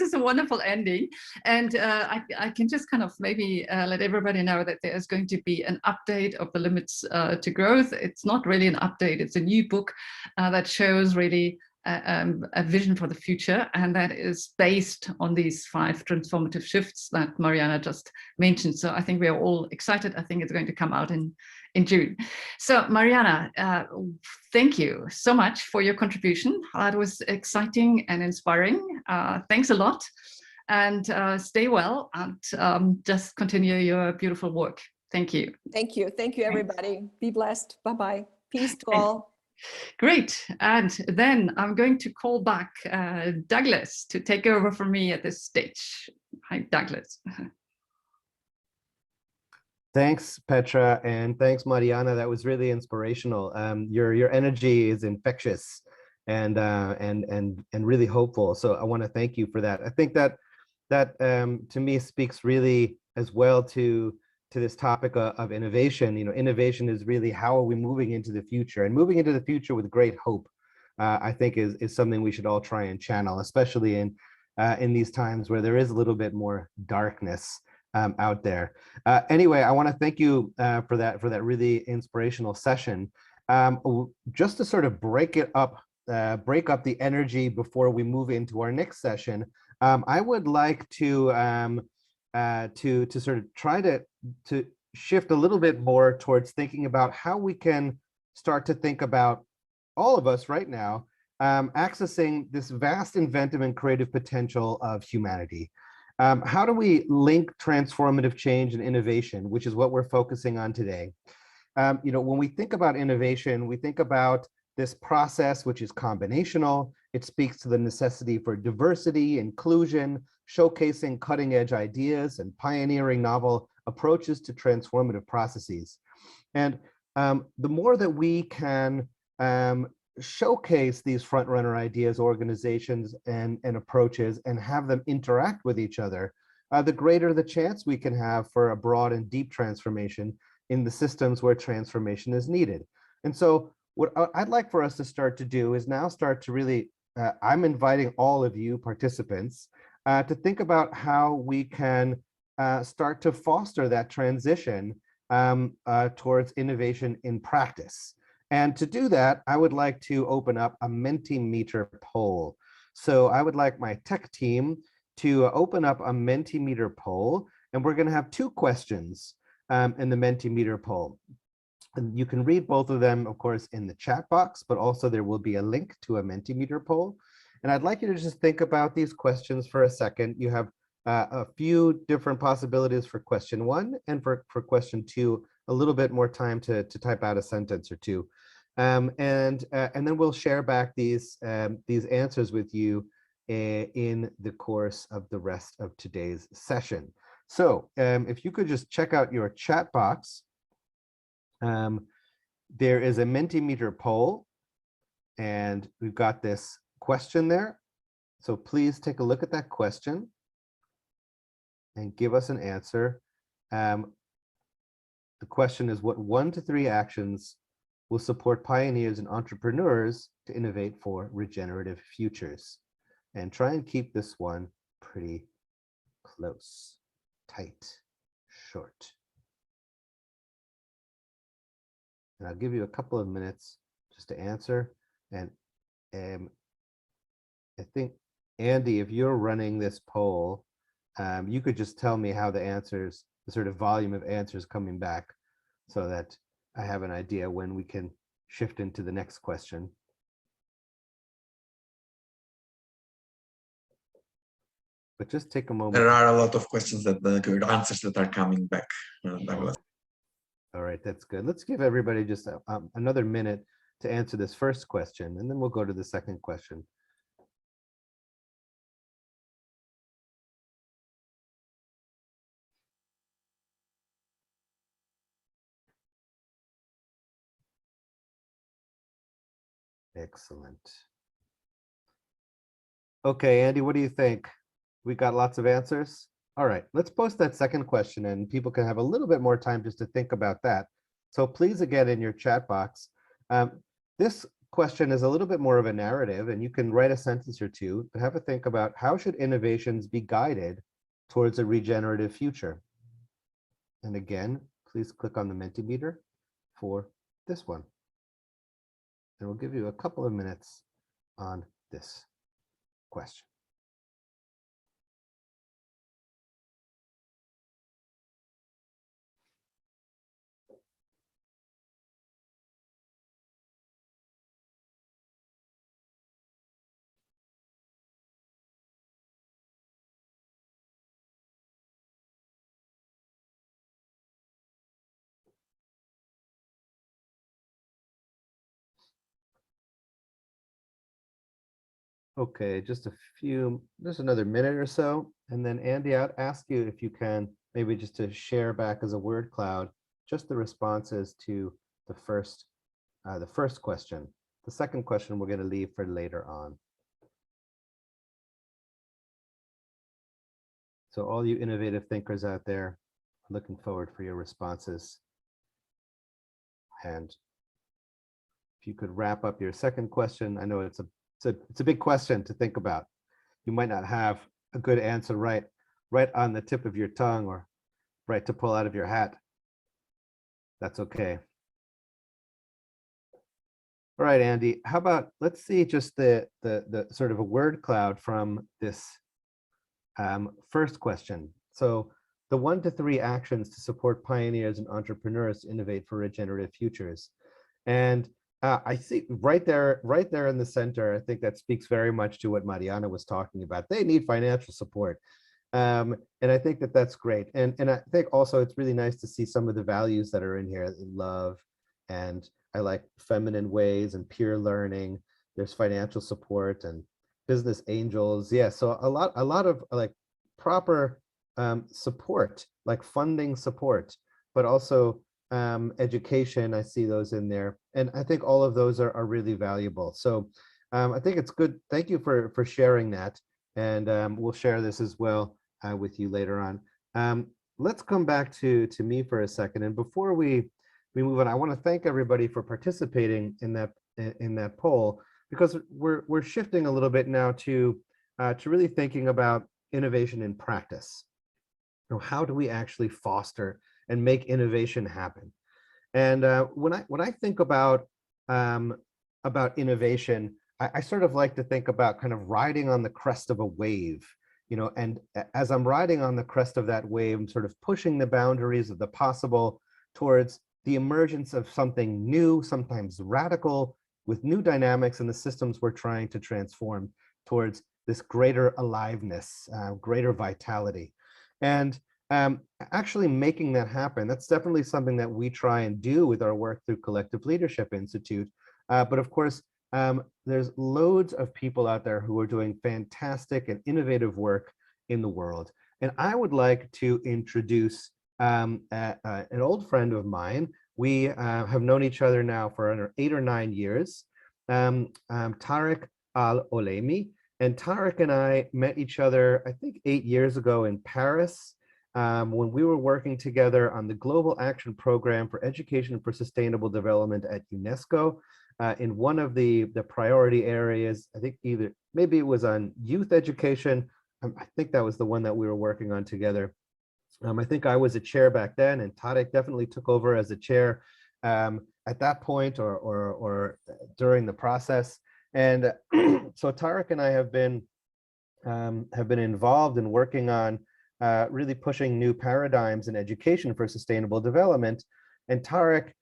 is a wonderful ending. And I can just kind of maybe let everybody know that there's going to be an update of the Limits to Growth. It's not really an update, it's a new book that shows really a vision for the future, and that is based on these 5 transformative shifts that Mariana just mentioned. So I think we are all excited. I think it's going to come out in June. So Mariana, thank you so much for your contribution. It was exciting and inspiring. Thanks a lot, and stay well, and just continue your beautiful work. Thank you. Thank you. Thank you, everybody. Be blessed. Bye-bye. Peace to all. Great. And then I'm going to call back Douglas to take over from me at this stage. Hi, Douglas. Thanks, Petra, and thanks, Mariana. That was really inspirational. Your energy is infectious and really hopeful. So I want to thank you for that. I think that to me speaks really as well to this topic of innovation. Innovation is really how are we moving into the future, and moving into the future with great hope. I think is something we should all try and channel, especially in these times where there is a little bit more darkness out there. Anyway, I want to thank you for that really inspirational session. Just to sort of break up the energy before we move into our next session, I would like to sort of try to shift a little bit more towards thinking about how we can start to think about all of us right now accessing this vast inventive and creative potential of humanity. How do we link transformative change and innovation, which is what we're focusing on today? When we think about innovation, we think about this process, which is combinational. It speaks to the necessity for diversity, inclusion, showcasing cutting edge ideas and pioneering novel approaches to transformative processes. And the more that we can showcase these front runner ideas, organizations, and approaches and have them interact with each other, the greater the chance we can have for a broad and deep transformation in the systems where transformation is needed. And so what I'd like for us to start to do is now start to really, I'm inviting all of you participants to think about how we can start to foster that transition towards innovation in practice. And to do that, I would like to open up a Mentimeter poll. So I would like my tech team to open up a Mentimeter poll, and we're going to have 2 questions in the Mentimeter poll. And you can read both of them, of course, in the chat box, but also there will be a link to a Mentimeter poll. And I'd like you to just think about these questions for a second. You have a few different possibilities for question 1, and for question 2, a little bit more time to type out a sentence or 2. And then we'll share back these answers with you in the course of the rest of today's session. So if you could just check out your chat box, there is a Mentimeter poll, and we've got this question there. So please take a look at that question and give us an answer. The question is, what 1 to 3 actions will support pioneers and entrepreneurs to innovate for regenerative futures? And try and keep this one pretty close, tight, short. And I'll give you a couple of minutes just to answer. And I think, Andy, if you're running this poll, you could just tell me how the answers, the sort of volume of answers coming back, so that I have an idea when we can shift into the next question. But just take a moment. There are a lot of questions that good answers that are coming back. Douglas. All right, that's good. Let's give everybody just another minute to answer this first question, and then we'll go to the second question. Excellent. Okay, Andy, what do you think? We got lots of answers? All right, let's post that second question and people can have a little bit more time just to think about that. So please, again, in your chat box, this question is a little bit more of a narrative, and you can write a sentence or 2, but have a think about how should innovations be guided towards a regenerative future? And again, please click on the Mentimeter for this one. And we'll give you a couple of minutes on this question. Okay, just another minute or so. And then Andy, I'd ask you if you can maybe just to share back as a word cloud, just the responses to the first question. The second question we're going to leave for later on. So all you innovative thinkers out there, looking forward for your responses. And if you could wrap up your second question, I know it's a big question to think about. You might not have a good answer right on the tip of your tongue or right to pull out of your hat. That's okay. All right, Andy, how about let's see just the sort of a word cloud from this first question. So the 1 to 3 actions to support pioneers and entrepreneurs to innovate for regenerative futures. And I see right there in the center, I think that speaks very much to what Mariana was talking about. They need financial support. And I think that that's great. And I think also it's really nice to see some of the values that are in here: love, and I like feminine ways and peer learning. There's financial support and business angels. Yeah, so a lot of like proper support, like funding support, but also education. I see those in there, and I think all of those are really valuable. So I think it's good. Thank you for sharing that, and we'll share this as well with you later on. Let's come back to me for a second, and before we move on, I want to thank everybody for participating in that poll, because we're shifting a little bit now to really thinking about innovation in practice. You know, how do we actually foster and make innovation happen? And when I think about innovation, I sort of like to think about kind of riding on the crest of a wave, you know, and as I'm riding on the crest of that wave, I'm sort of pushing the boundaries of the possible towards the emergence of something new, sometimes radical, with new dynamics in the systems we're trying to transform, towards this greater aliveness, greater vitality. And actually making that happen, that's definitely something that we try and do with our work through Collective Leadership Institute. But of course, there's loads of people out there who are doing fantastic and innovative work in the world. And I would like to introduce an old friend of mine. We have known each other now for 8 or 9 years, Tariq Al-Olaimy. And Tariq and I met each other, I think 8 years ago in Paris, when we were working together on the Global Action Program for Education for Sustainable Development at UNESCO. In one of the priority areas, I think maybe it was on youth education. I think that was the one that we were working on together. I think I was a chair back then, and Tariq definitely took over as a chair at that point or during the process. And so Tariq and I have been involved in working on really pushing new paradigms in education for sustainable development. And Tariq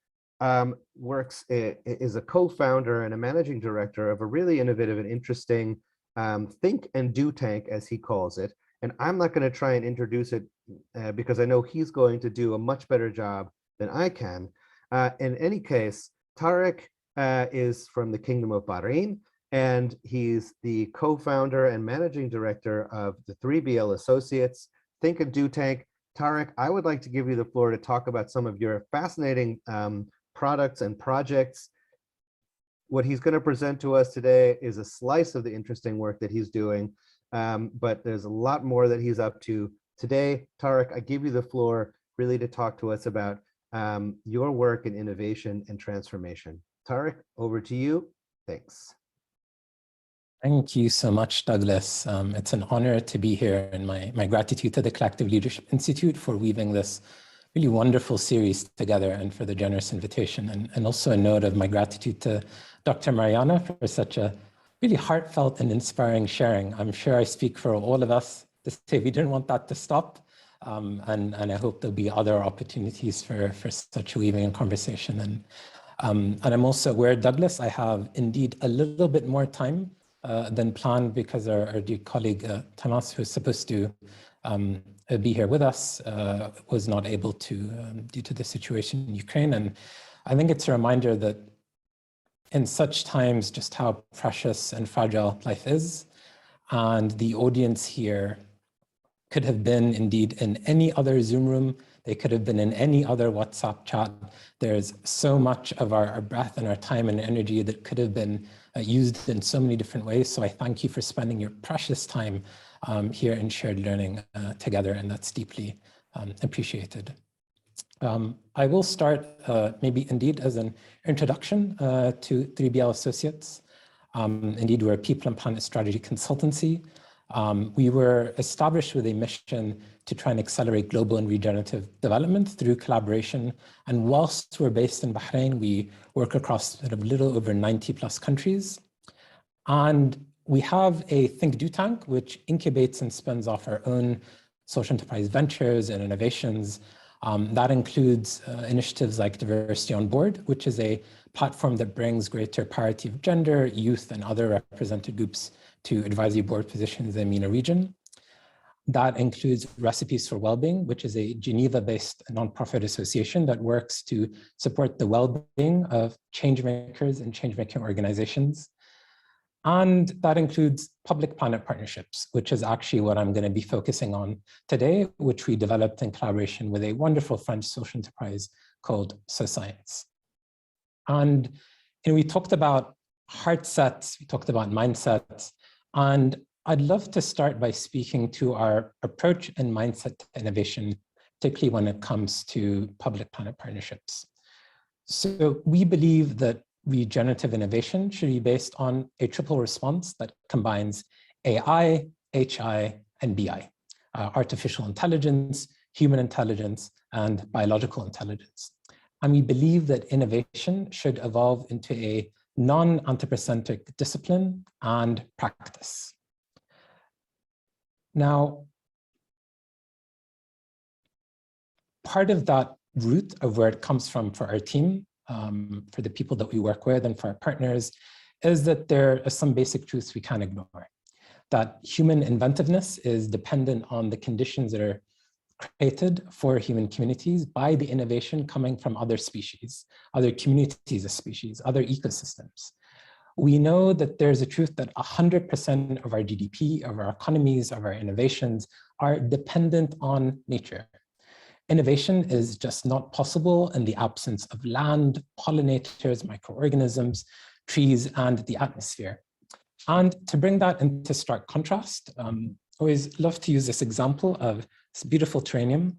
is a co-founder and a managing director of a really innovative and interesting think and do tank, as he calls it. And I'm not going to try and introduce it because I know he's going to do a much better job than I can. In any case, Tariq is from the Kingdom of Bahrain, and he's the co-founder and managing director of the 3BL Associates Think and Do Tank. Tariq, I would like to give you the floor to talk about some of your fascinating products and projects. What he's going to present to us today is a slice of the interesting work that he's doing, but there's a lot more that he's up to. Today, Tariq, I give you the floor really to talk to us about your work in innovation and transformation. Tariq, over to you. Thanks. Thank you so much, Douglas. It's an honor to be here, and my gratitude to the Collective Leadership Institute for weaving this really wonderful series together and for the generous invitation. And also a note of my gratitude to Dr. Mariana for such a really heartfelt and inspiring sharing. I'm sure I speak for all of us to say we didn't want that to stop. And I hope there'll be other opportunities for such weaving and conversation. And I'm also aware, Douglas, I have indeed a little bit more time than planned because our dear colleague Thomas, who's supposed to be here with us, was not able to due to the situation in Ukraine. And I think it's a reminder that in such times, just how precious and fragile life is. And the audience here could have been indeed in any other Zoom room. They could have been in any other WhatsApp chat. There's so much of our breath and our time and energy that could have been used in so many different ways. So I thank you for spending your precious time here in shared learning together, and that's deeply appreciated. I will start maybe indeed as an introduction to 3BL Associates. Indeed, we're a people and planet strategy consultancy. We were established with a mission to try and accelerate global and regenerative development through collaboration. And whilst we're based in Bahrain, we work across a little over 90 plus countries. And we have a Think Do Tank, which incubates and spins off our own social enterprise ventures and innovations. That includes initiatives like Diversity on Board, which is a platform that brings greater parity of gender, youth, and other represented groups to advisory board positions in the MENA region. That includes Recipes for Wellbeing, which is a Geneva-based nonprofit association that works to support the well-being of changemakers and change-making organizations. And that includes public-planet partnerships, which is actually what I'm going to be focusing on today, which we developed in collaboration with a wonderful French social enterprise called Science. And we talked about heart sets, we talked about mindsets, and I'd love to start by speaking to our approach and mindset to innovation, particularly when it comes to public-planet partnerships. So we believe that regenerative innovation should be based on a triple response that combines AI, HI, and BI, artificial intelligence, human intelligence, and biological intelligence. And we believe that innovation should evolve into a non-anthropocentric discipline and practice. Now, part of that root of where it comes from for our team, for the people that we work with and for our partners, is that there are some basic truths we can't ignore. That human inventiveness is dependent on the conditions that are created for human communities by the innovation coming from other species, other communities of species, other ecosystems. We know that there's a truth that 100% of our GDP, of our economies, of our innovations are dependent on nature. Innovation is just not possible in the absence of land, pollinators, microorganisms, trees, and the atmosphere. And to bring that into stark contrast, I always love to use this example of this beautiful terrarium.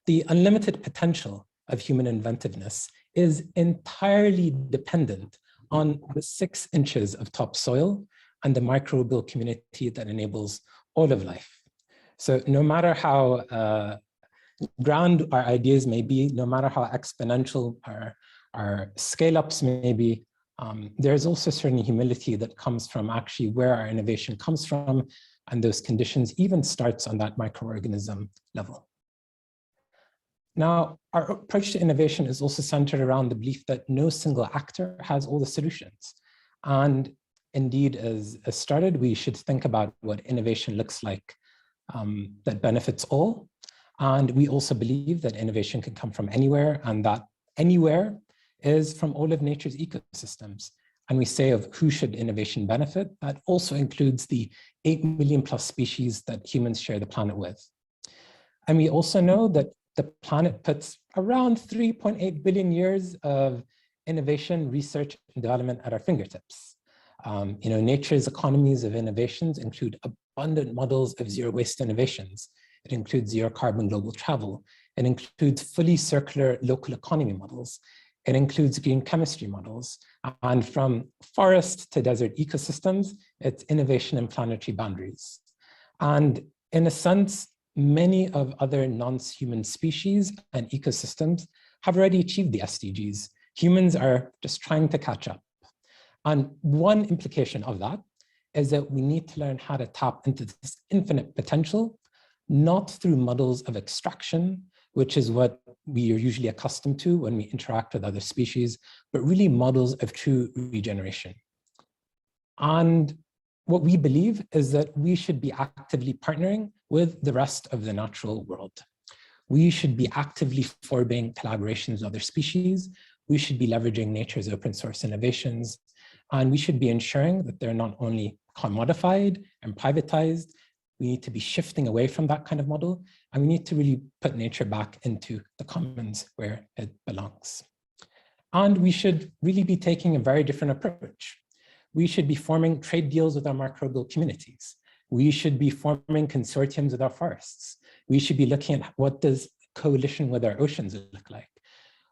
The unlimited potential of human inventiveness is entirely dependent on the 6 inches of topsoil and the microbial community that enables all of life. So no matter how grand our ideas may be, no matter how exponential our scale-ups may be, there's also certain humility that comes from actually where our innovation comes from, and those conditions even starts on that microorganism level. Now, our approach to innovation is also centered around the belief that no single actor has all the solutions. And indeed, as started, we should think about what innovation looks like that benefits all. And we also believe that innovation can come from anywhere, and that anywhere is from all of nature's ecosystems. And we say of who should innovation benefit, that also includes the 8 million plus species that humans share the planet with. And we also know that the planet puts around 3.8 billion years of innovation, research, and development at our fingertips. Nature's economies of innovations include abundant models of zero waste innovations. It includes zero carbon global travel. It includes fully circular local economy models. It includes green chemistry models. And from forest to desert ecosystems, it's innovation in planetary boundaries. And in a sense, many of other non-human species and ecosystems have already achieved the SDGs. Humans are just trying to catch up. And one implication of that is that we need to learn how to tap into this infinite potential, not through models of extraction, which is what we are usually accustomed to when we interact with other species, but really models of true regeneration. And what we believe is that we should be actively partnering with the rest of the natural world. We should be actively forming collaborations with other species. We should be leveraging nature's open source innovations. And we should be ensuring that they're not only commodified and privatized. We need to be shifting away from that kind of model. And we need to really put nature back into the commons where it belongs. And we should really be taking a very different approach. We should be forming trade deals with our microbial communities. We should be forming consortiums with our forests. We should be looking at what does coalition with our oceans look like.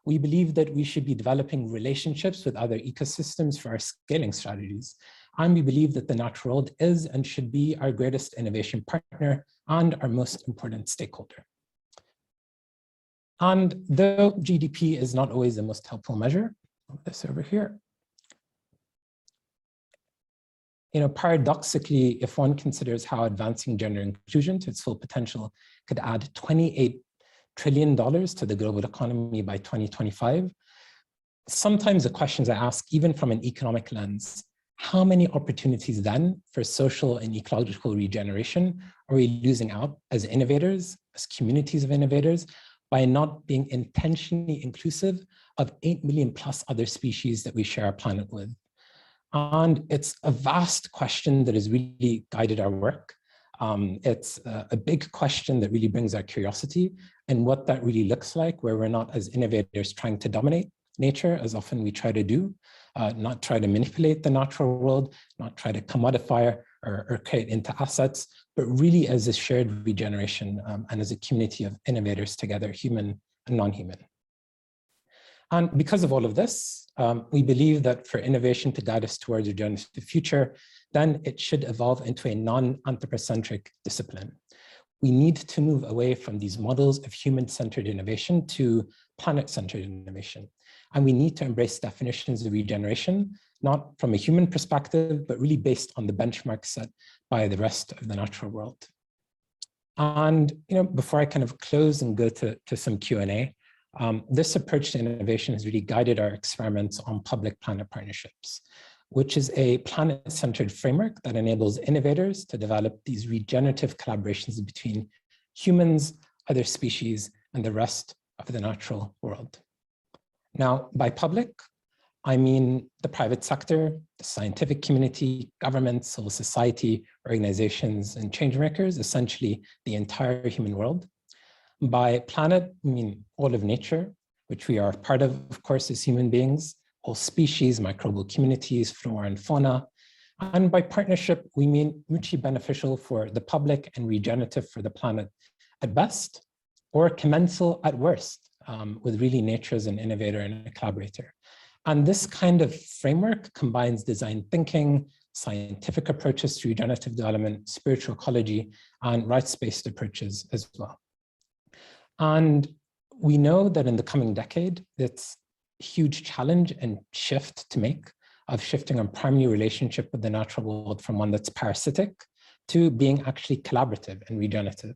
We believe that we should be developing relationships with other ecosystems for our scaling strategies. And we believe that the natural world is and should be our greatest innovation partner and our most important stakeholder. And though GDP is not always the most helpful measure, I'll put this over here. paradoxically, if one considers how advancing gender inclusion to its full potential could add $28 trillion to the global economy by 2025, sometimes the questions I ask, even from an economic lens, how many opportunities then for social and ecological regeneration are we losing out as innovators, as communities of innovators, by not being intentionally inclusive of 8 million plus other species that we share our planet with? And it's a vast question that has really guided our work. It's a big question that really brings our curiosity and what that really looks like, where we're not as innovators trying to dominate nature, as often we try to do, not try to manipulate the natural world, not try to commodify or create into assets, but really as a shared regeneration and as a community of innovators together, human and non-human. And because of all of this, we believe that for innovation to guide us towards a regenerative future, then it should evolve into a non-anthropocentric discipline. We need to move away from these models of human-centered innovation to planet-centered innovation. And we need to embrace definitions of regeneration, not from a human perspective, but really based on the benchmark set by the rest of the natural world. And before I kind of close and go to some Q&A, this approach to innovation has really guided our experiments on public-planet partnerships, which is a planet-centered framework that enables innovators to develop these regenerative collaborations between humans, other species, and the rest of the natural world. Now, by public, I mean the private sector, the scientific community, governments, civil society, organizations, and change makers, essentially the entire human world. By planet, I mean all of nature, which we are part of course, as human beings, all species, microbial communities, flora and fauna. And by partnership, we mean mutually beneficial for the public and regenerative for the planet at best, or commensal at worst, with really nature as an innovator and a collaborator. And this kind of framework combines design thinking, scientific approaches to regenerative development, spiritual ecology, and rights-based approaches as well. And we know that in the coming decade, it's a huge challenge and shift to make of shifting our primary relationship with the natural world from one that's parasitic to being actually collaborative and regenerative.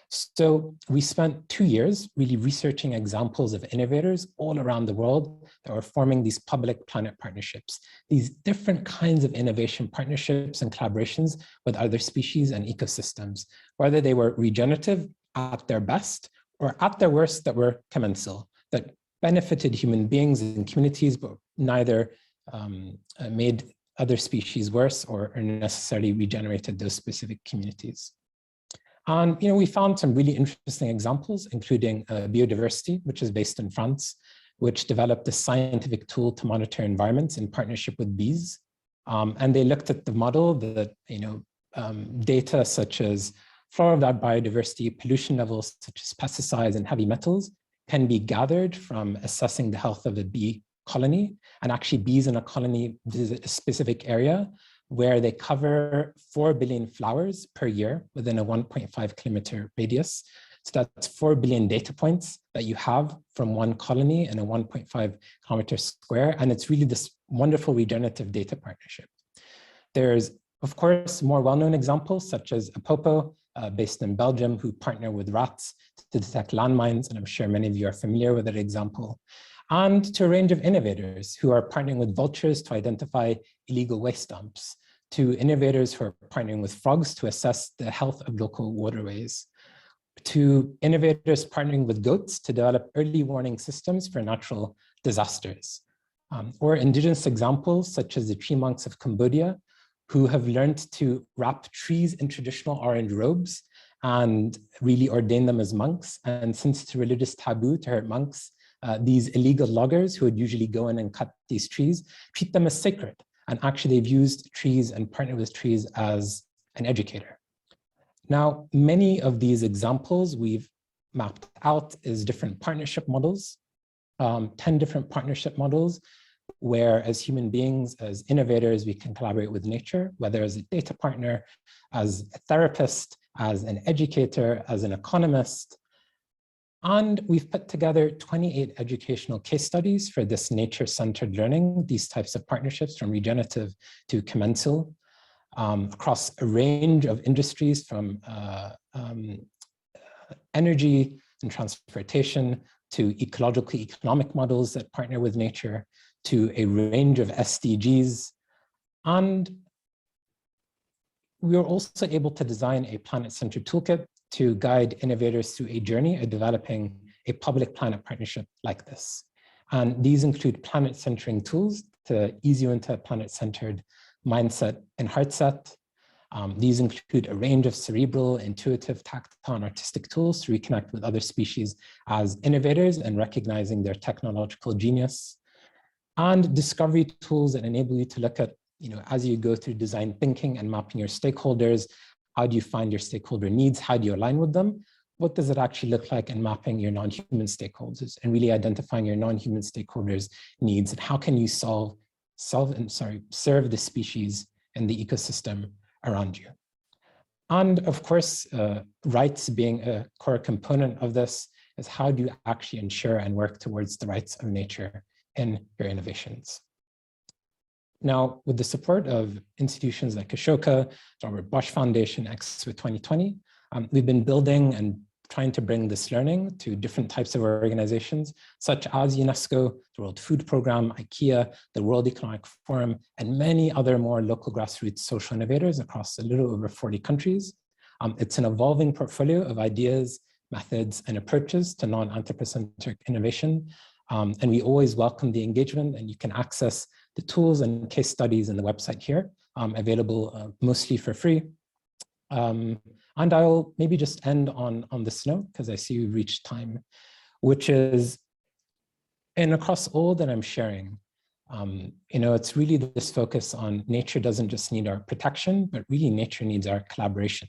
So we spent 2 years really researching examples of innovators all around the world that were forming these public-planet partnerships, these different kinds of innovation partnerships and collaborations with other species and ecosystems, whether they were regenerative at their best or at their worst that were commensal, that benefited human beings and communities, but neither made other species worse or necessarily regenerated those specific communities. And we found some really interesting examples, including biodiversity, which is based in France, which developed a scientific tool to monitor environments in partnership with bees. And they looked at the model that data such as flora of that biodiversity, pollution levels such as pesticides and heavy metals can be gathered from assessing the health of a bee colony. And actually bees in a colony visit a specific area where they cover 4 billion flowers per year within a 1.5 kilometer radius. So that's 4 billion data points that you have from one colony in a 1.5 kilometer square. And it's really this wonderful regenerative data partnership. There's, of course, more well-known examples such as Apopo, based in Belgium, who partner with rats to detect landmines. And I'm sure many of you are familiar with that example. And to a range of innovators who are partnering with vultures to identify illegal waste dumps, to innovators who are partnering with frogs to assess the health of local waterways, to innovators partnering with goats to develop early warning systems for natural disasters, or indigenous examples such as the tree monks of Cambodia, who have learned to wrap trees in traditional orange robes and really ordain them as monks. And since it's a religious taboo to hurt monks, these illegal loggers who would usually go in and cut these trees treat them as sacred. And actually they've used trees and partnered with trees as an educator. Now, many of these examples we've mapped out as different partnership models, 10 different partnership models, where as human beings, as innovators, we can collaborate with nature, whether as a data partner, as a therapist, as an educator, as an economist. And we've put together 28 educational case studies for this nature-centered learning, these types of partnerships from regenerative to commensal. across a range of industries from energy and transportation to ecological economic models that partner with nature, to a range of SDGs. And we were also able to design a planet-centered toolkit to guide innovators through a journey of developing a public-planet partnership like this. And these include planet-centering tools to ease you into a planet-centered mindset and heart set. These include a range of cerebral, intuitive, tactile, and artistic tools to reconnect with other species as innovators and recognizing their technological genius. And discovery tools that enable you to look at, as you go through design thinking and mapping your stakeholders, how do you find your stakeholder needs? How do you align with them? What does it actually look like in mapping your non-human stakeholders and really identifying your non-human stakeholders' needs, and how can you serve the species and the ecosystem around you? And of course, rights being a core component of this is how do you actually ensure and work towards the rights of nature in your innovations? Now, with the support of institutions like Ashoka, Robert Bosch Foundation, Expo 2020, we've been building and trying to bring this learning to different types of organizations, such as UNESCO, the World Food Programme, IKEA, the World Economic Forum, and many other more local grassroots social innovators across a little over 40 countries. It's an evolving portfolio of ideas, methods, and approaches to non-anthropocentric innovation. And we always welcome the engagement, and you can access the tools and case studies in the website here, available mostly for free. And I'll maybe just end on this note, because I see we've reached time, which is, and across all that I'm sharing, it's really this focus on nature doesn't just need our protection, but really nature needs our collaboration.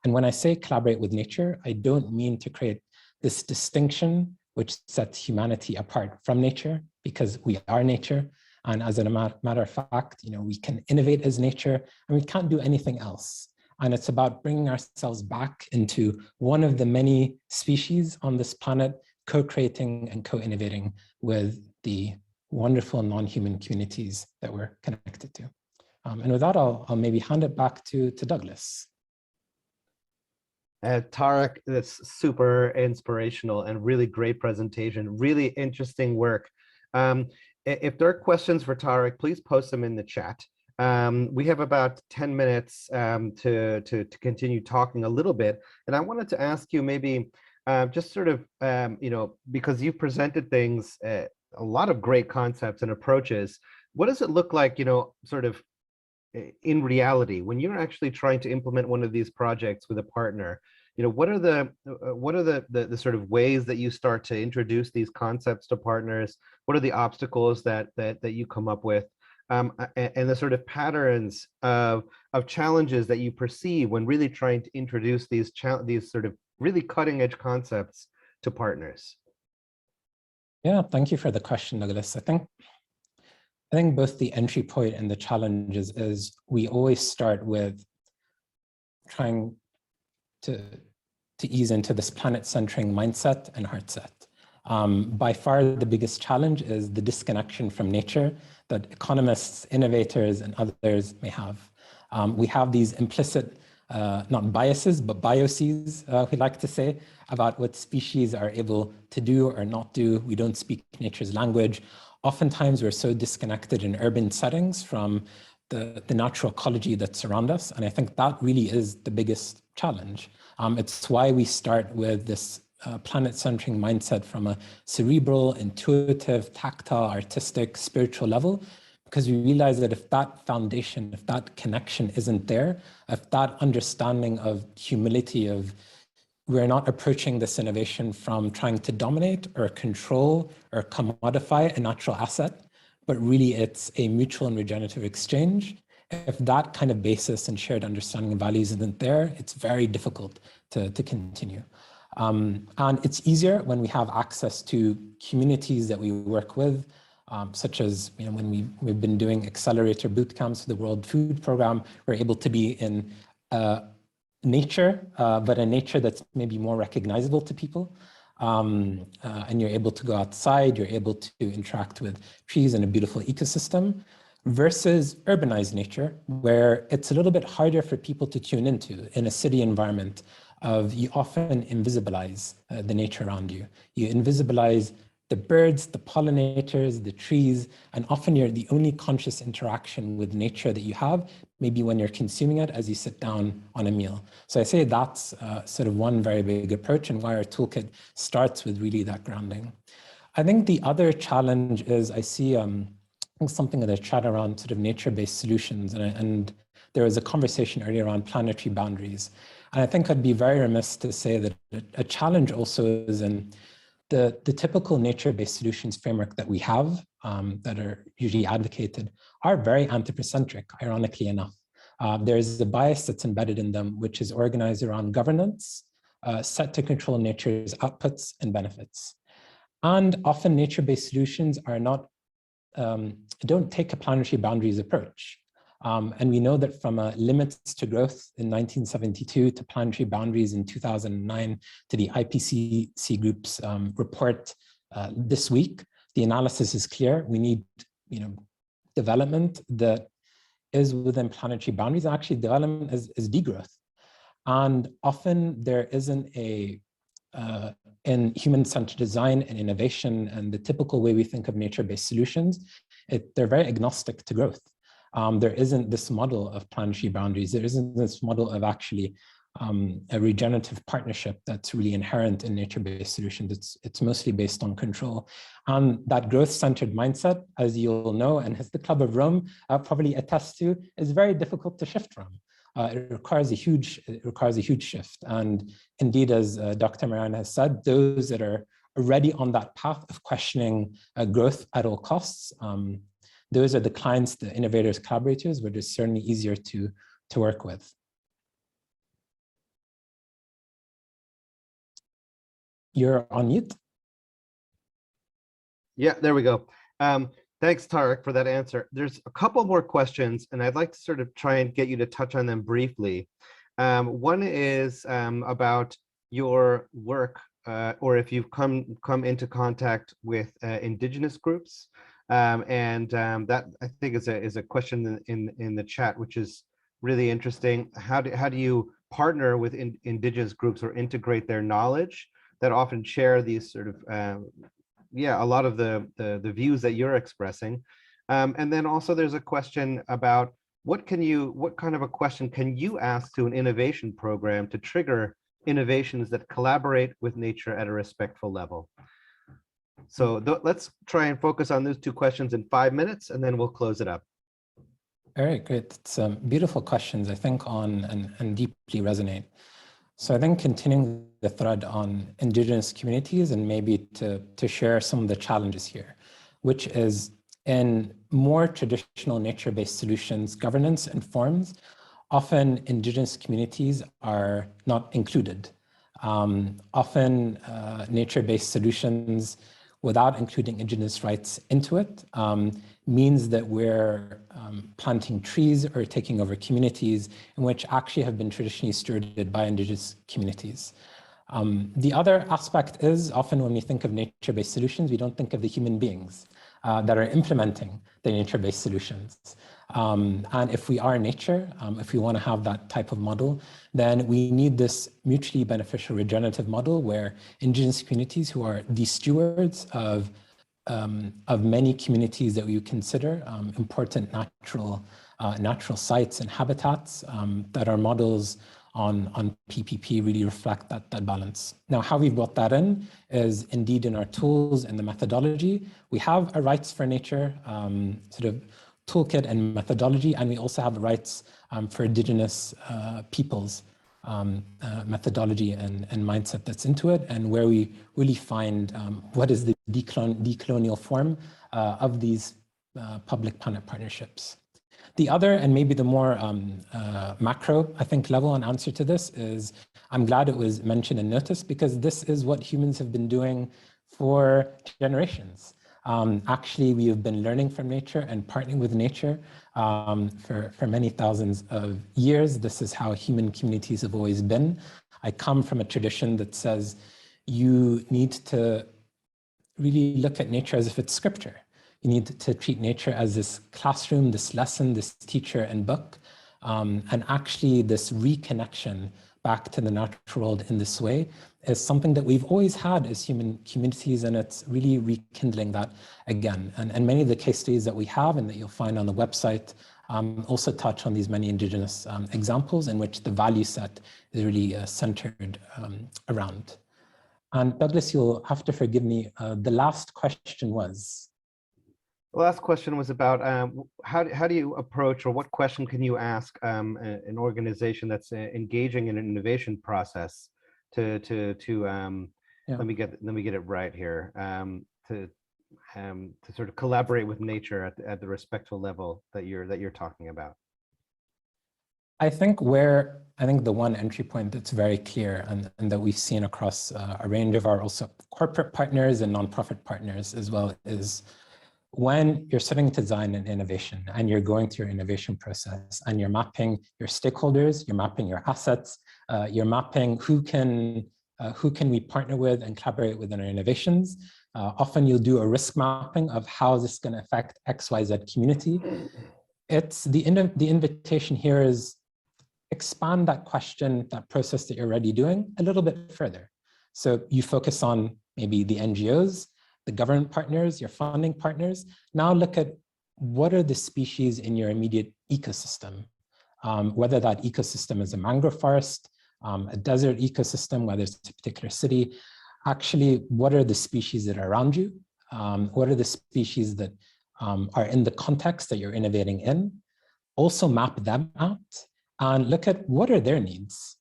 And when I say collaborate with nature, I don't mean to create this distinction which sets humanity apart from nature, because we are nature. And as a matter of fact, we can innovate as nature and we can't do anything else. And it's about bringing ourselves back into one of the many species on this planet, co-creating and co-innovating with the wonderful non-human communities that we're connected to. And with that, I'll maybe hand it back to Douglas. Tariq, that's super inspirational and really great presentation, really interesting work. If there are questions for Tariq, please post them in the chat. We have about 10 minutes to continue talking a little bit. And I wanted to ask you maybe just sort of, because you've presented things, a lot of great concepts and approaches. What does it look like, sort of in reality, when you're actually trying to implement one of these projects with a partner? What are the sort of ways that you start to introduce these concepts to partners? What are the obstacles that you come up with? And the sort of patterns of challenges that you perceive when really trying to introduce these sort of really cutting edge concepts to partners? Yeah, thank you for the question, Douglas. I think both the entry point and the challenges is we always start with trying to ease into this planet-centering mindset and heart set. By far, the biggest challenge is the disconnection from nature that economists, innovators, and others may have. We have these implicit, not biases, but biases, we like to say, about what species are able to do or not do. We don't speak nature's language. Oftentimes, we're so disconnected in urban settings from the natural ecology that surrounds us. And I think that really is the biggest challenge. It's why we start with this planet-centering mindset from a cerebral, intuitive, tactile, artistic, spiritual level, because we realize that if that foundation, if that connection isn't there, if that understanding of humility, of we're not approaching this innovation from trying to dominate or control or commodify a natural asset, but really it's a mutual and regenerative exchange. If that kind of basis and shared understanding of values isn't there, it's very difficult to continue. And it's easier when we have access to communities that we work with, such as when we've been doing accelerator boot camps for the World Food Programme. We're able to be in nature, but a nature that's maybe more recognizable to people. And you're able to go outside, you're able to interact with trees in a beautiful ecosystem, versus urbanized nature, where it's a little bit harder for people to tune into in a city environment. You often invisibilize the nature around you. You invisibilize the birds, the pollinators, the trees, and often you're the only conscious interaction with nature that you have, maybe when you're consuming it as you sit down on a meal. So I say that's sort of one very big approach, and why our toolkit starts with really that grounding. I think the other challenge is I see something in the chat around sort of nature-based solutions, and there was a conversation earlier around planetary boundaries. And I think I'd be very remiss to say that a challenge also is in the typical nature-based solutions framework that we have that are usually advocated are very anthropocentric, ironically enough. There's a bias that's embedded in them, which is organized around governance, set to control nature's outputs and benefits. And often nature-based solutions are not, don't take a planetary boundaries approach. And we know that from limits to growth in 1972 to planetary boundaries in 2009 to the IPCC group's report this week, the analysis is clear. We need, development that is within planetary boundaries. Actually, development is degrowth. And often there isn't in human-centered design and innovation and the typical way we think of nature-based solutions, they're very agnostic to growth. There isn't this model of planetary boundaries. There isn't this model of actually a regenerative partnership that's really inherent in nature-based solutions. It's mostly based on control. And that growth-centered mindset, as you'll know, and as the Club of Rome probably attests to, is very difficult to shift from. It requires a huge shift. And indeed, as Dr. Mariana has said, those that are already on that path of questioning growth at all costs, those are the clients, the innovators, collaborators, which is certainly easier to work with. You're on mute. Yeah, there we go. Thanks, Tariq, for that answer. There's a couple more questions, and I'd like to sort of try and get you to touch on them briefly. One is about your work, or if you've come into contact with indigenous groups. That I think is a question in the chat, which is really interesting. How do you partner with indigenous groups or integrate their knowledge that often share these sort of a lot of the views that you're expressing? And then also there's a question about what kind of a question can you ask to an innovation program to trigger innovations that collaborate with nature at a respectful level? So let's try and focus on those two questions in 5 minutes, and then we'll close it up. All right, great. It's beautiful questions, I think, and deeply resonate. So I think continuing the thread on indigenous communities and maybe to share some of the challenges here, which is in more traditional nature-based solutions, governance and forms, often indigenous communities are not included. Often nature-based solutions without including indigenous rights into it means that we're planting trees or taking over communities in which actually have been traditionally stewarded by indigenous communities. The other aspect is often when we think of nature-based solutions, we don't think of the human beings that are implementing the nature-based solutions. And if we are nature, if we want to have that type of model, then we need this mutually beneficial regenerative model where indigenous communities who are the stewards of many communities that we consider important natural sites and habitats that are models on PPP really reflect that balance. Now, how we've brought that in is indeed in our tools and the methodology. We have a rights for nature sort of toolkit and methodology, and we also have rights for indigenous peoples methodology and mindset that's into it, and where we really find what is the decolonial form of these public-private partnerships. The other, and maybe the more macro, I think, level and answer to this is, I'm glad it was mentioned and noticed, because this is what humans have been doing for generations. Actually, we have been learning from nature and partnering with nature for many thousands of years. This is how human communities have always been. I come from a tradition that says you need to really look at nature as if it's scripture. You need to treat nature as this classroom, this lesson, this teacher and book, and actually this reconnection back to the natural world in this way is something that we've always had as human communities, and it's really rekindling that again. And many of the case studies that we have and that you'll find on the website also touch on these many indigenous examples in which the value set is really centered around. And Douglas, you'll have to forgive me, the last question was? The last question was about how do you approach, or what question can you ask an organization that's engaging in an innovation process to let me get it right here, to sort of collaborate with nature at the respectful level that you're talking about? I think the one entry point that's very clear and that we've seen across a range of our also corporate partners and nonprofit partners as well is when you're starting to design an innovation and you're going through your innovation process and you're mapping your stakeholders, you're mapping your assets, you're mapping who can we partner with and collaborate with in our innovations. Often you'll do a risk mapping of how is this going to affect XYZ community. It's the invitation here is expand that question, that process that you're already doing a little bit further. So you focus on maybe the NGOs, the government partners, your funding partners. Now look at what are the species in your immediate ecosystem, whether that ecosystem is a mangrove forest, a desert ecosystem, whether it's a particular city. Actually, what are the species that are around you? What are the species that are in the context that you're innovating in? Also map them out and look at what are their needs.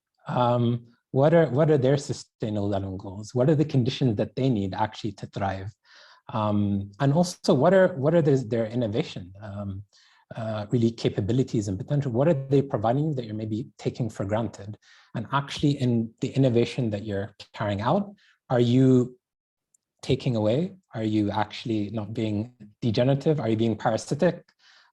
What are their sustainable development goals? What are the conditions that they need actually to thrive? And also, what are their innovation really capabilities and potential? What are they providing that you're maybe taking for granted? And actually, in the innovation that you're carrying out, are you taking away? Are you actually not being degenerative? Are you being parasitic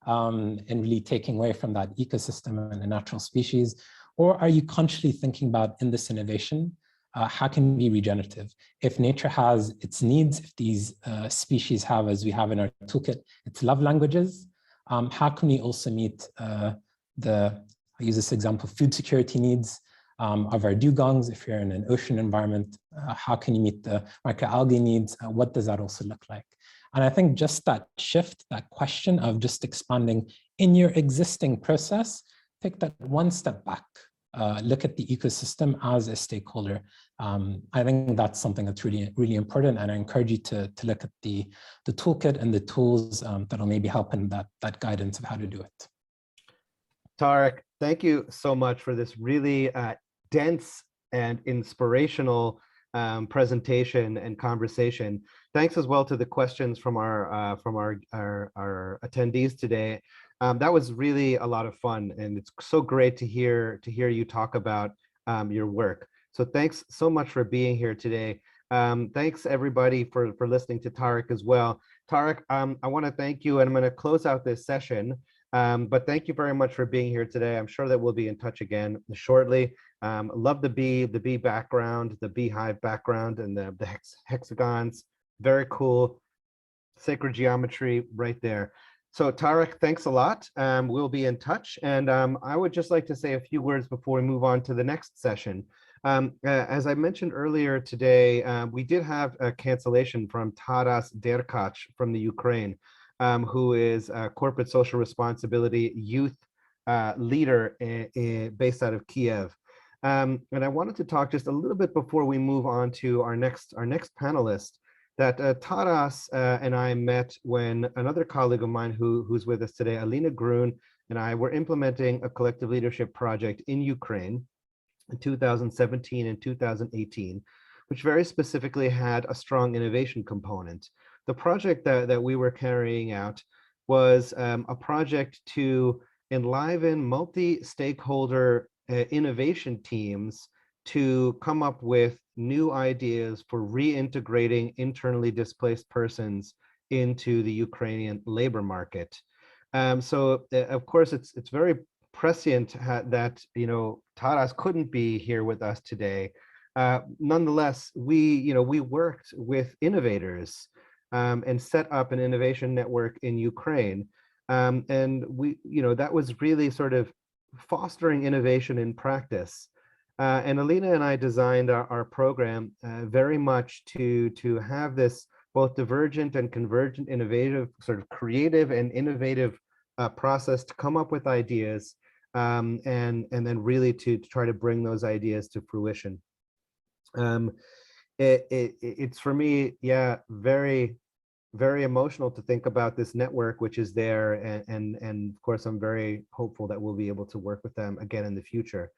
and really taking away from that ecosystem and the natural species? Or are you consciously thinking about in this innovation, how can we be regenerative? If nature has its needs, if these species have, as we have in our toolkit, its love languages, how can we also meet I use this example, food security needs of our dugongs? If you're in an ocean environment, how can you meet the microalgae needs? What does that also look like? And I think just that shift, that question of just expanding in your existing process, take that one step back, look at the ecosystem as a stakeholder. I think that's something that's really, really important. And I encourage you to look at the toolkit and the tools that'll maybe help in that guidance of how to do it. Tariq, thank you so much for this really dense and inspirational presentation and conversation. Thanks as well to the questions from our attendees today. That was really a lot of fun, and it's so great to hear you talk about your work. So thanks so much for being here today. Thanks everybody for listening to Tariq as well. Tariq, I want to thank you, and I'm going to close out this session. But thank you very much for being here today. I'm sure that we'll be in touch again shortly. Love the bee background, the beehive background, and the hexagons. Very cool. Sacred geometry right there. So Tariq, thanks a lot. We'll be in touch. And I would just like to say a few words before we move on to the next session. As I mentioned earlier today, we did have a cancellation from Taras Derkach from the Ukraine, who is a corporate social responsibility youth leader based out of Kiev. And I wanted to talk just a little bit before we move on to our next panelist, that Taras and I met when another colleague of mine who's with us today, Alina Grun, and I were implementing a collective leadership project in Ukraine in 2017 and 2018, which very specifically had a strong innovation component. The project that we were carrying out was a project to enliven multi-stakeholder innovation teams to come up with new ideas for reintegrating internally displaced persons into the Ukrainian labor market. So of course, it's very prescient that Taras couldn't be here with us today. Nonetheless, we worked with innovators and set up an innovation network in Ukraine. And we, that was really sort of fostering innovation in practice. And Alina and I designed our program very much to have this both divergent and convergent, innovative, sort of creative and innovative process to come up with ideas, and then really to try to bring those ideas to fruition. It's for me, yeah, very, very emotional to think about this network which is there, and of course I'm very hopeful that we'll be able to work with them again in the future.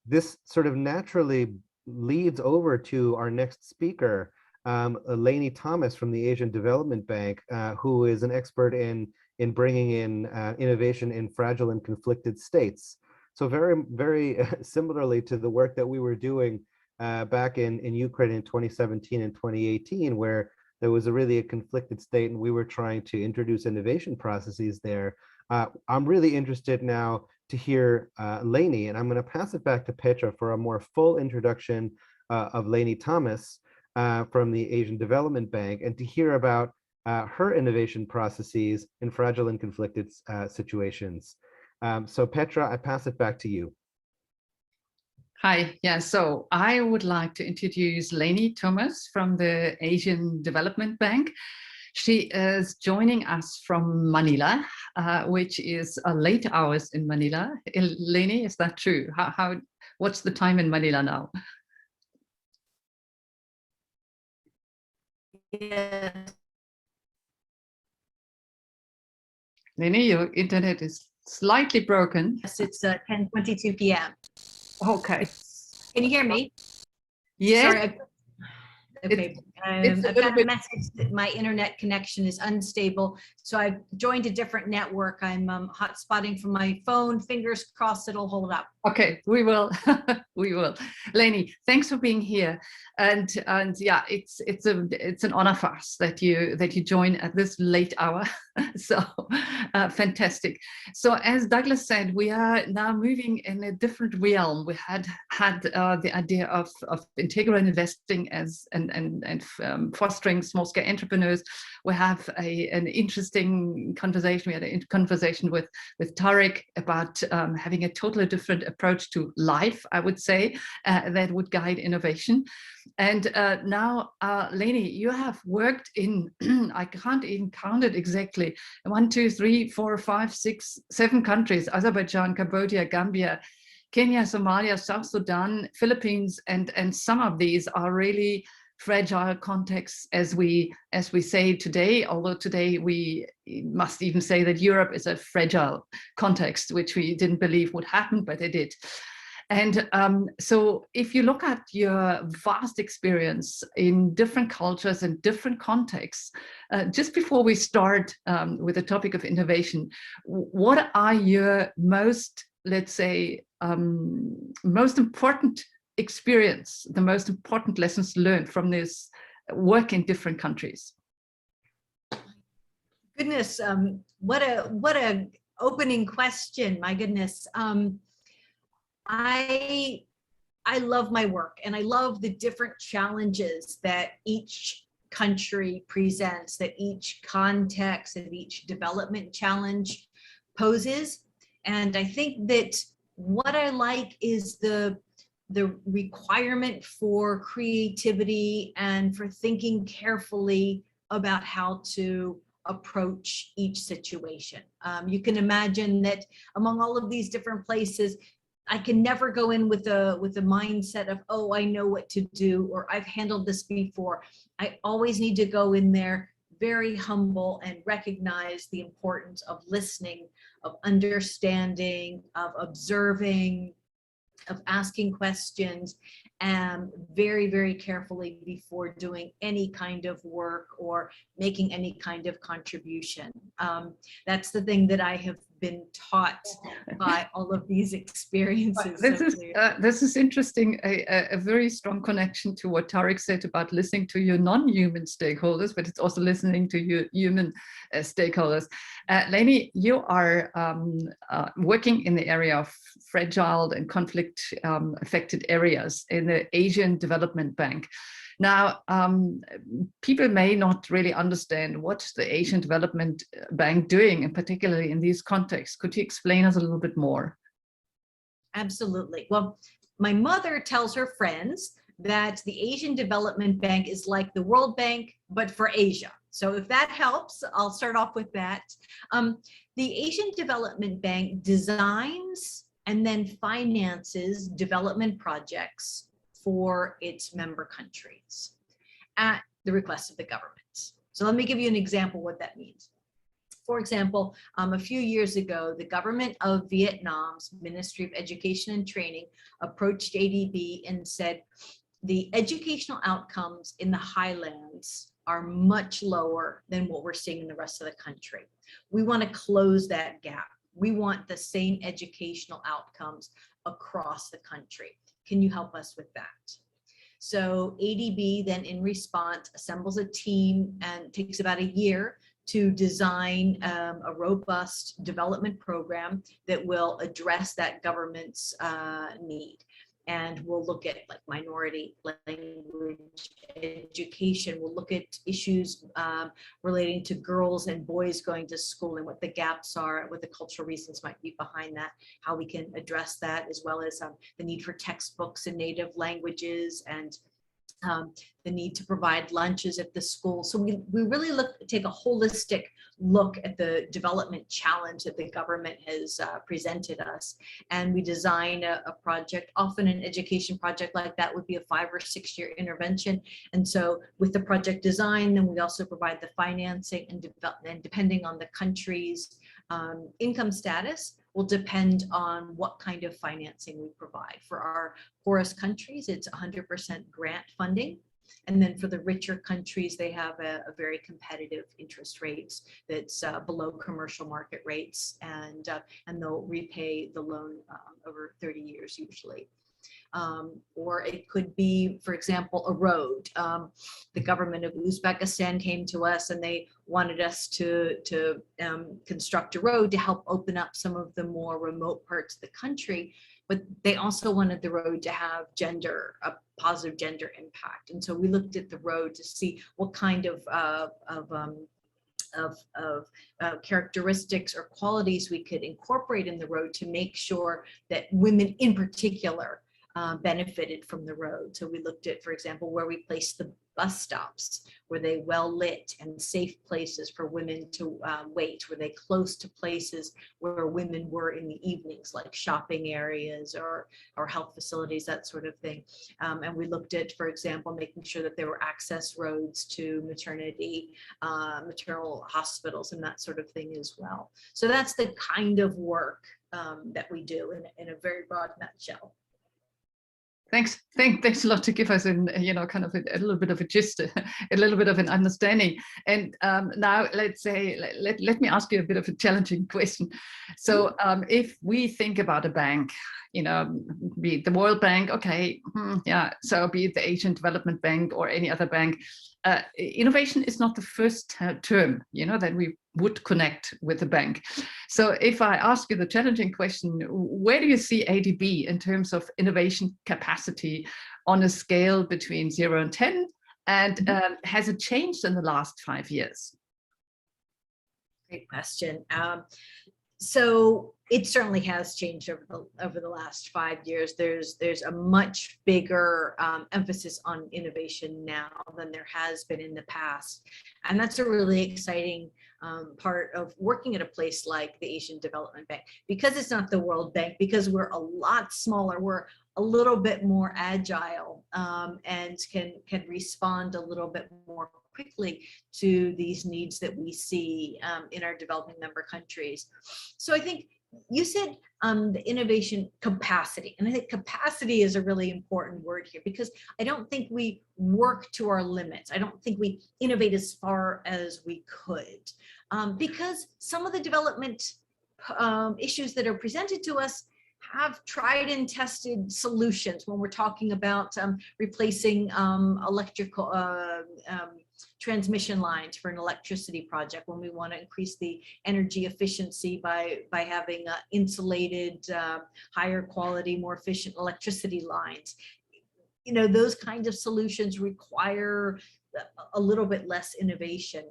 This sort of naturally leads over to our next speaker, Elaine Thomas from the Asian Development Bank, who is an expert in bringing in innovation in fragile and conflicted states. So very, very similarly to the work that we were doing back in Ukraine in 2017 and 2018, where there was really a conflicted state and we were trying to introduce innovation processes there. I'm really interested now to hear Lainey, and I'm going to pass it back to Petra for a more full introduction of Elaine Thomas from the Asian Development Bank, and to hear about her innovation processes in fragile and conflicted situations. So Petra, I pass it back to you. Hi, yeah, so I would like to introduce Elaine Thomas from the Asian Development Bank. She is joining us from Manila, which is late hours in Manila. Elaine, is that true? What's the time in Manila now? Yes. Elaine, your internet is slightly broken. Yes, it's 10:22 p.m. Okay. Can you hear me? Yeah. Sorry. Okay. I've got a message that my internet connection is unstable, so I've joined a different network. I'm hotspotting from my phone. Fingers crossed it'll hold up. Okay, we will. We will. Elaine, thanks for being here, and yeah, it's an honor for us that you join at this late hour. So fantastic. So as Douglas said, we are now moving in a different realm. We had the idea of integral investing as and fostering small-scale entrepreneurs. We have an interesting conversation. We had a conversation with Tariq about having a totally different approach to life, I would say, that would guide innovation. And now, Lainey, you have worked in, I can't even count it exactly, 1, 2, 3, 4, 5, 6, 7 countries: Azerbaijan, Cambodia, Gambia, Kenya, Somalia, South Sudan, Philippines, and some of these are really fragile contexts, as we say today, although today we must even say that Europe is a fragile context, which we didn't believe would happen, but it did. And so if you look at your vast experience in different cultures and different contexts, just before we start with the topic of innovation, what are your most, let's say, most important experience, the most important lessons learned from this work in different countries? Goodness, what a opening question, my goodness. I love my work, and I love the different challenges that each country presents, that each context and each development challenge poses. And I think that what I like is the requirement for creativity and for thinking carefully about how to approach each situation. You can imagine that among all of these different places, I can never go in with a mindset of, oh, I know what to do, or I've handled this before. I always need to go in there very humble and recognize the importance of listening, of understanding, of observing, of asking questions, and very, very carefully before doing any kind of work or making any kind of contribution. That's the thing that I have been taught by all of these experiences. This is interesting, a very strong connection to what Tariq said about listening to your non-human stakeholders, but it's also listening to your human stakeholders. Lainey, you are working in the area of fragile and conflict affected areas in the Asian Development Bank. Now, people may not really understand what the Asian Development Bank doing, and particularly in these contexts. Could you explain us a little bit more? Absolutely. Well, my mother tells her friends that the Asian Development Bank is like the World Bank, but for Asia. So if that helps, I'll start off with that. The Asian Development Bank designs and then finances development projects for its member countries at the request of the government. So let me give you an example what that means. For example, a few years ago, the government of Vietnam's Ministry of Education and Training approached ADB and said, the educational outcomes in the highlands are much lower than what we're seeing in the rest of the country. We want to close that gap. We want the same educational outcomes across the country. Can you help us with that? So ADB then in response assembles a team, and takes about a year to design a robust development program that will address that government's need. And we'll look at like minority language education. We'll look at issues relating to girls and boys going to school and what the gaps are, what the cultural reasons might be behind that, how we can address that, as well as the need for textbooks in native languages, and the need to provide lunches at the school. So we really take a holistic look at the development challenge that the government has presented us. And we design a project. Often an education project like that would be a 5 or 6 year intervention. And so with the project design, then we also provide the financing, and depending on the country's income status, will depend on what kind of financing we provide. For our poorest countries, it's 100% grant funding. And then for the richer countries, they have a very competitive interest rates that's below commercial market rates, and they'll repay the loan over 30 years usually. Or it could be, for example, a road. The government of Uzbekistan came to us and they wanted us to construct a road to help open up some of the more remote parts of the country, but they also wanted the road to have a positive gender impact. And so we looked at the road to see what kind of characteristics or qualities we could incorporate in the road to make sure that women in particular benefited from the road. So we looked at, for example, where we placed the bus stops. Were they well lit and safe places for women to wait? Were they close to places where women were in the evenings, like shopping areas or health facilities, that sort of thing? And we looked at, for example, making sure that there were access roads to maternal hospitals and that sort of thing as well. So that's the kind of work that we do in a very broad nutshell. Thanks a lot to give us kind of a little bit of a gist, a little bit of an understanding. And now let me ask you a bit of a challenging question. So if we think about a bank, be it the World Bank, okay, so be it the Asian Development Bank or any other bank, innovation is not the first term, that we would connect with the bank. So if I ask you the challenging question, where do you see ADB in terms of innovation capacity on a scale between 0 and 10? And has it changed in the last 5 years? Great question. So it certainly has changed over the last 5 years. There's a much bigger emphasis on innovation now than there has been in the past. And that's a really exciting part of working at a place like the Asian Development Bank, because it's not the World Bank, because we're a lot smaller, we're a little bit more agile and can respond a little bit more quickly to these needs that we see in our developing member countries. So I think you said the innovation capacity, and I think capacity is a really important word here, because I don't think we work to our limits. I don't think we innovate as far as we could, because some of the development issues that are presented to us have tried and tested solutions when we're talking about replacing electrical transmission lines for an electricity project, when we want to increase the energy efficiency by having insulated, higher quality, more efficient electricity lines. those kinds of solutions require a little bit less innovation,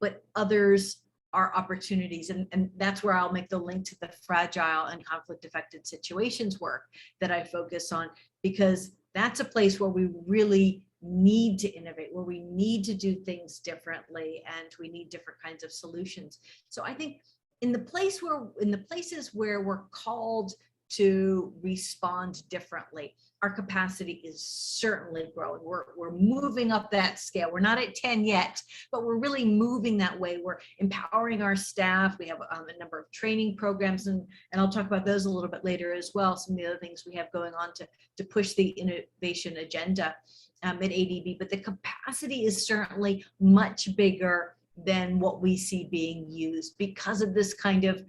but others are opportunities. And that's where I'll make the link to the fragile and conflict affected situations work that I focus on, because that's a place where we really need to innovate, where we need to do things differently, and we need different kinds of solutions. So I think in the places where we're called to respond differently, our capacity is certainly growing. We're moving up that scale. We're not at 10 yet, but we're really moving that way. We're empowering our staff. We have a number of training programs, and I'll talk about those a little bit later as well. Some of the other things we have going on to push the innovation agenda at ADB, but the capacity is certainly much bigger than what we see being used because of this kind of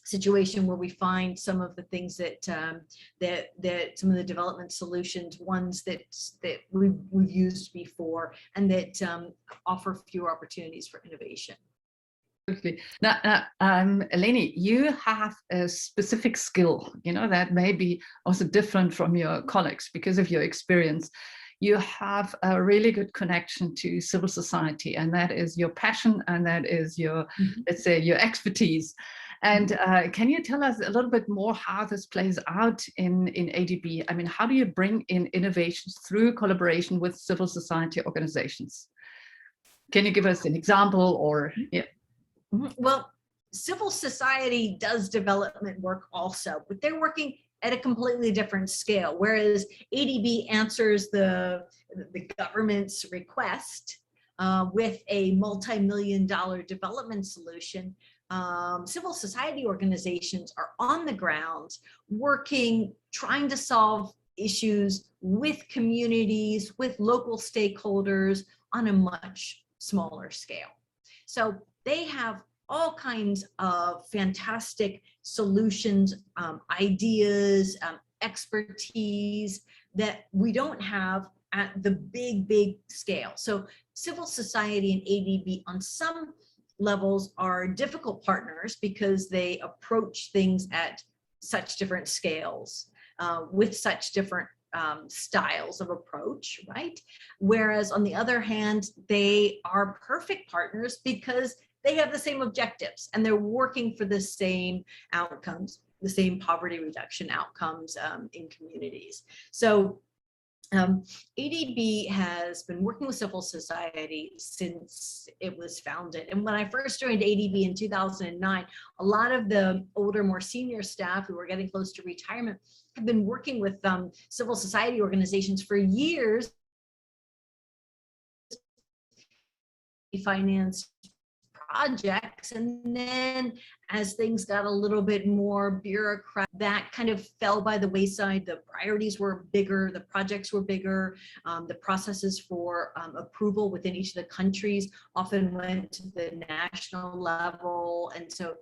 situation where we find some of the things that some of the development solutions, ones that we've used before, and that offer fewer opportunities for innovation. Absolutely. Now, Elaine, you have a specific skill, that may be also different from your colleagues because of your experience. You have a really good connection to civil society, and that is your passion, and that is your, let's say, your expertise. And can you tell us a little bit more how this plays out in ADB? I mean, how do you bring in innovations through collaboration with civil society organizations? Can you give us an example or, yeah? Well, civil society does development work also, but they're working at a completely different scale. Whereas ADB answers the government's request with a multi-million-dollar development solution, civil society organizations are on the ground working, trying to solve issues with communities, with local stakeholders on a much smaller scale. So they have all kinds of fantastic solutions, ideas, expertise that we don't have at the big scale. So civil society and ADB on some levels are difficult partners because they approach things at such different scales, with such different styles of approach, right? Whereas on the other hand, they are perfect partners because they have the same objectives and they're working for the same outcomes, the same poverty reduction outcomes in communities. So ADB has been working with civil society since it was founded. And when I first joined ADB in 2009, a lot of the older, more senior staff who were getting close to retirement have been working with civil society organizations for years, finance projects. And then as things got a little bit more bureaucratic, that kind of fell by the wayside. The priorities were bigger, the projects were bigger, the processes for approval within each of the countries often went to the national level. And so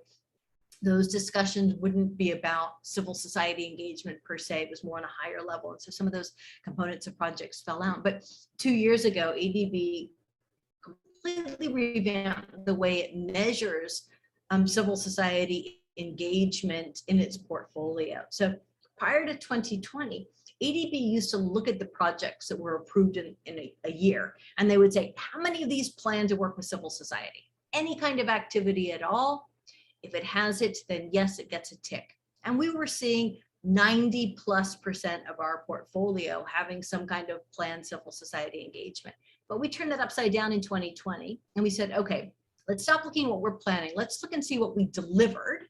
those discussions wouldn't be about civil society engagement per se, it was more on a higher level. And so some of those components of projects fell out. But 2 years ago, ADB completely revamped the way it measures civil society engagement in its portfolio. So prior to 2020, ADB used to look at the projects that were approved in a year, and they would say, how many of these plan to work with civil society? Any kind of activity at all? If it has it, then yes, it gets a tick. And we were seeing 90+% of our portfolio having some kind of planned civil society engagement. But we turned that upside down in 2020, and we said, okay, let's stop looking at what we're planning. Let's look and see what we delivered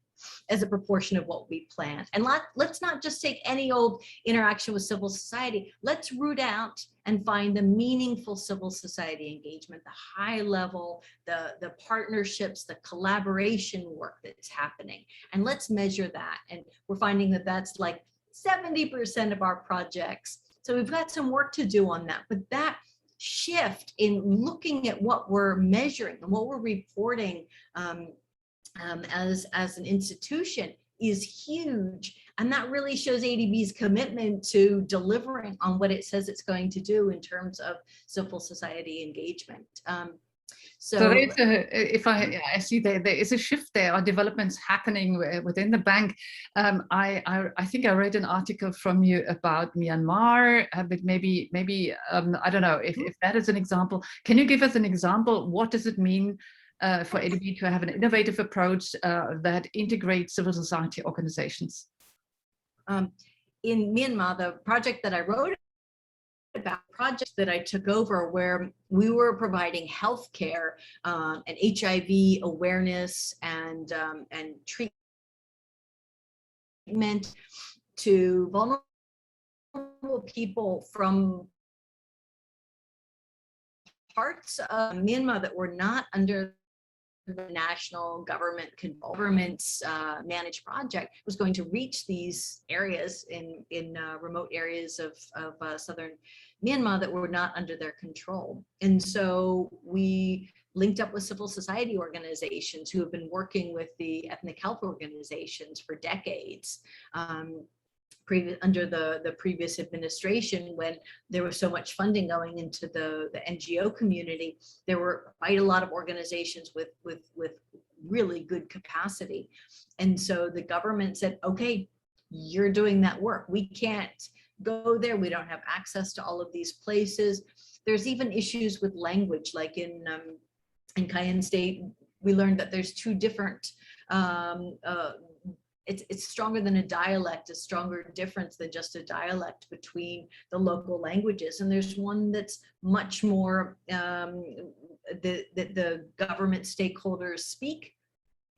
as a proportion of what we planned. And let's not just take any old interaction with civil society. Let's root out and find the meaningful civil society engagement, the high level, the partnerships, the collaboration work that's happening. And let's measure that. And we're finding that that's like 70% of our projects. So we've got some work to do on that. But that shift in looking at what we're measuring and what we're reporting as an institution is huge. And that really shows ADB's commitment to delivering on what it says it's going to do in terms of civil society engagement. So there's I see there is a shift there, or developments happening within the bank. I think I read an article from you about Myanmar, but maybe I don't know if that is an example. Can you give us an example? What does it mean for ADB to have an innovative approach that integrates civil society organizations? In Myanmar, the project that I wrote about, projects that I took over, where we were providing healthcare and HIV awareness and treatment to vulnerable people from parts of Myanmar that were not under the national government control. Government's managed project was going to reach these areas in remote areas of southern Myanmar that were not under their control. And so we linked up with civil society organizations who have been working with the ethnic health organizations for decades. Under the previous administration, when there was so much funding going into the NGO community, there were quite a lot of organizations with really good capacity. And so the government said, okay, you're doing that work. We can't go there. We don't have access to all of these places. There's even issues with language, like in Cayenne State, we learned that there's two different it's stronger than a dialect, a stronger difference than just a dialect between the local languages. And there's one that's much more the government stakeholders speak.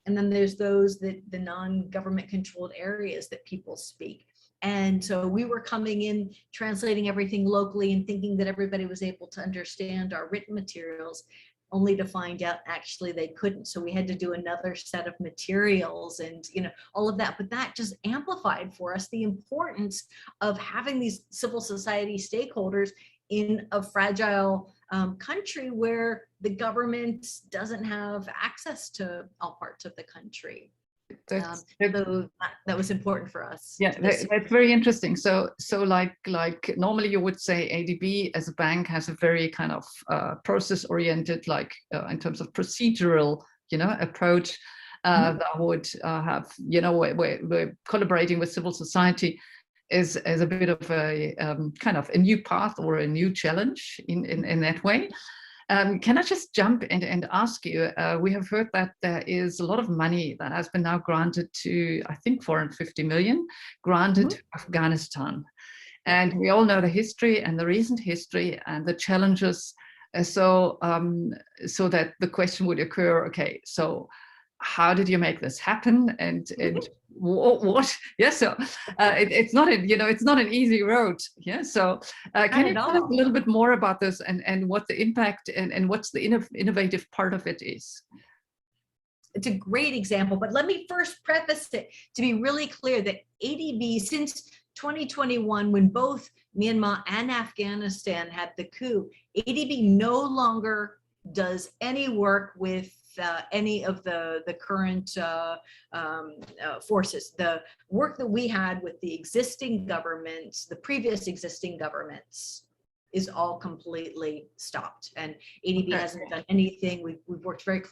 And then there's those that the non-government controlled areas that people speak. And so we were coming in, translating everything locally and thinking that everybody was able to understand our written materials, only to find out actually they couldn't. So we had to do another set of materials and, you know, all of that. But that just amplified for us the importance of having these civil society stakeholders in a fragile country where the government doesn't have access to all parts of the country. That was important for us. Yeah, that's very interesting. So like normally you would say ADB as a bank has a very kind of process oriented, like in terms of procedural, you know, approach that would have, you know, we're collaborating with civil society is a bit of a kind of a new path or a new challenge in that way. Can I just jump in and ask you, we have heard that there is a lot of money that has been now granted to, I think, 450 million granted to Afghanistan. And we all know the history and the recent history and the challenges. So that the question would occur, okay, so how did you make this happen? And what? Yeah, so it's not it's not an easy road. Yeah, so can you tell us a little bit more about this and what the impact and what's the innovative part of it is? It's a great example, but let me first preface it to be really clear that ADB, since 2021, when both Myanmar and Afghanistan had the coup, ADB no longer does any work with any of the current forces. The work that we had with the existing governments, the previous existing governments, is all completely stopped. And ADB hasn't done anything. We've worked very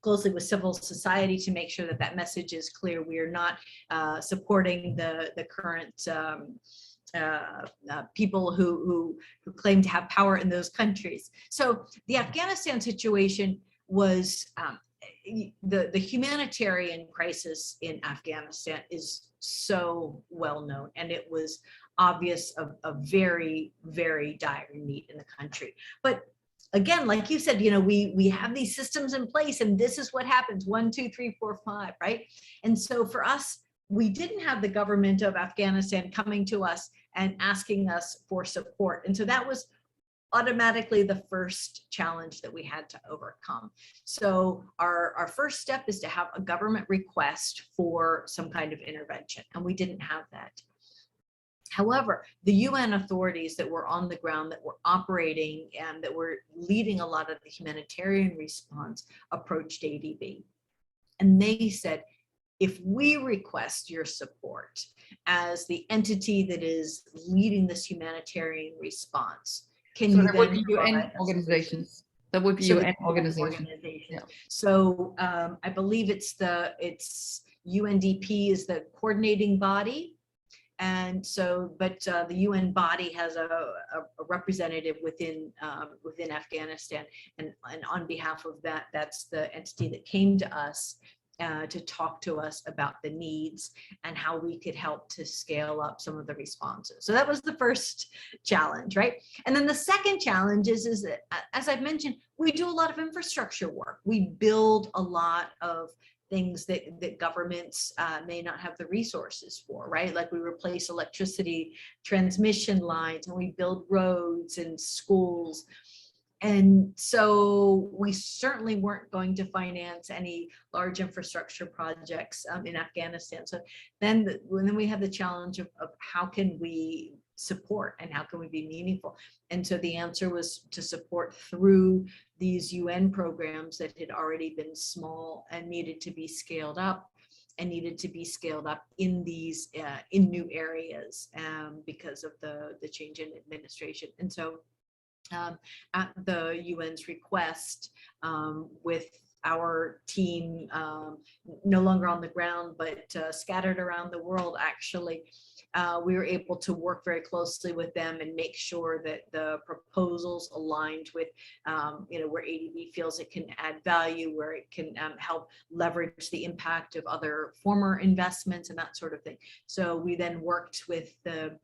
closely with civil society to make sure that that message is clear. We are not supporting the current people who claim to have power in those countries. So the Afghanistan situation was the humanitarian crisis in Afghanistan is so well known, and it was obvious of a very, very dire need in the country. But again, like you said, you know, we have these systems in place, and this is what happens: 1, 2, 3, 4, 5, right? And so for us, we didn't have the government of Afghanistan coming to us and asking us for support, and so that was automatically the first challenge that we had to overcome. So our first step is to have a government request for some kind of intervention, and we didn't have that. However, the UN authorities that were on the ground, that were operating and that were leading a lot of the humanitarian response, approached ADB. And they said, if we request your support as the entity that is leading this humanitarian response, can you then UN organizations? That would be So the UN organization. organization. Yeah. So I believe it's UNDP is the coordinating body. And so, but the UN body has a representative within Afghanistan, and on behalf of that, that's the entity that came to us to talk to us about the needs and how we could help to scale up some of the responses. So that was the first challenge, right? And then the second challenge is that, as I've mentioned, we do a lot of infrastructure work. We build a lot of things that governments may not have the resources for, right? Like we replace electricity transmission lines, and we build roads and schools. And so we certainly weren't going to finance any large infrastructure projects in Afghanistan. So then we have the challenge of how can we support and how can we be meaningful? And so the answer was to support through these UN programs that had already been small and needed to be scaled up, and needed to be scaled up in these in new areas because of the change in administration. And so at the UN's request, with our team no longer on the ground, but scattered around the world, actually, we were able to work very closely with them and make sure that the proposals aligned with, where ADB feels it can add value, where it can help leverage the impact of other former investments and that sort of thing. So we then worked with the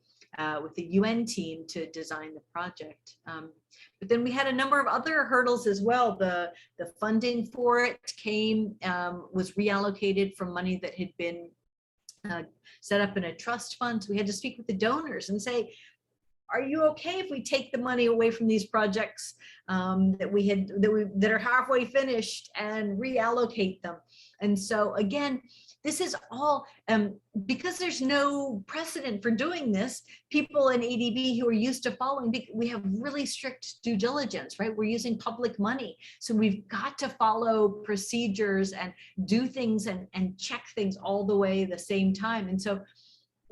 UN team to design the project. But then we had a number of other hurdles as well. The funding for it was reallocated from money that had been set up in a trust fund. So we had to speak with the donors and say, are you okay if we take the money away from these projects that are halfway finished and reallocate them? And so again, this is all because there's no precedent for doing this. People in ADB who are used to following, we have really strict due diligence, right? We're using public money. So we've got to follow procedures and do things and check things all the way the same time. And so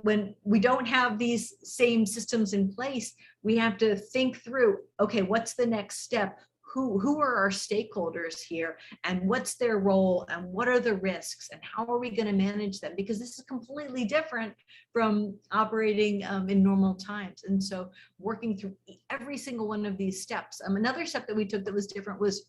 when we don't have these same systems in place, we have to think through, okay, what's the next step? Who are our stakeholders here, and what's their role, and what are the risks, and how are we going to manage them? Because this is completely different from operating in normal times. And so working through every single one of these steps. Another step that we took that was different was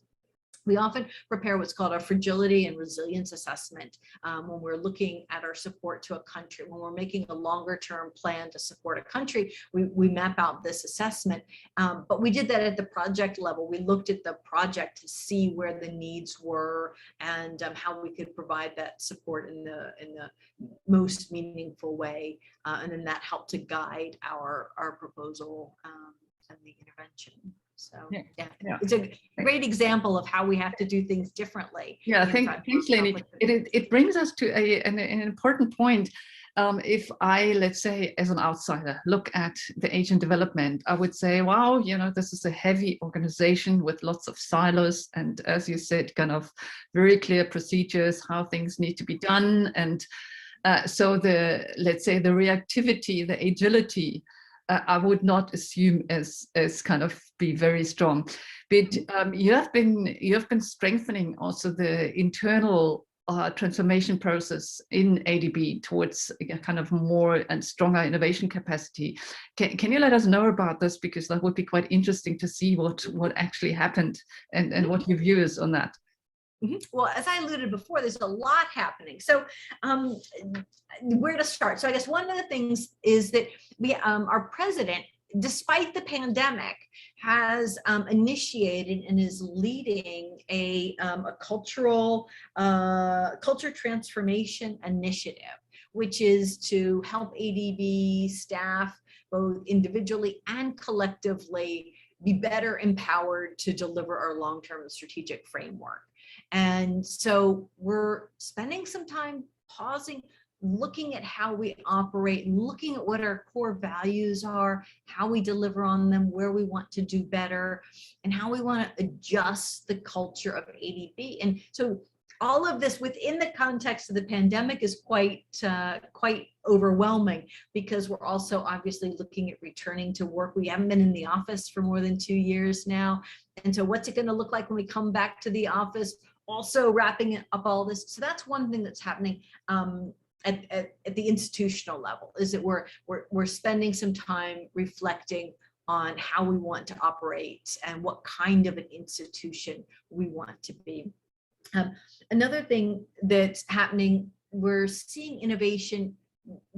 we often prepare what's called a fragility and resilience assessment when we're looking at our support to a country. When we're making a longer term plan to support a country, we map out this assessment. But we did that at the project level. We looked at the project to see where the needs were and how we could provide that support in the most meaningful way. And then that helped to guide our proposal and the intervention. So yeah, it's a great example of how we have to do things differently. Yeah, thanks, Elaine. It brings us to an important point. If I, let's say, as an outsider, look at the Asian development, I would say, wow, this is a heavy organization with lots of silos. And as you said, kind of very clear procedures, how things need to be done. And so let's say the reactivity, the agility, I would not assume as kind of be very strong, but you have been strengthening also the internal transformation process in ADB towards a kind of more and stronger innovation capacity. Can you let us know about this, because that would be quite interesting to see what actually happened and what your view is on that. Well, as I alluded before, there's a lot happening. So where to start? So I guess one of the things is that our president, despite the pandemic, has initiated and is leading a culture transformation initiative, which is to help ADB staff, both individually and collectively, be better empowered to deliver our long-term strategic framework. And so we're spending some time pausing, looking at how we operate, looking at what our core values are, how we deliver on them, where we want to do better, and how we want to adjust the culture of ADB. And so all of this within the context of the pandemic is quite overwhelming, because we're also obviously looking at returning to work. We haven't been in the office for more than 2 years now. And so what's it going to look like when we come back to the office? Also wrapping up all this. So that's one thing that's happening at the institutional level, is that we're spending some time reflecting on how we want to operate and what kind of an institution we want to be. Another thing that's happening, we're seeing innovation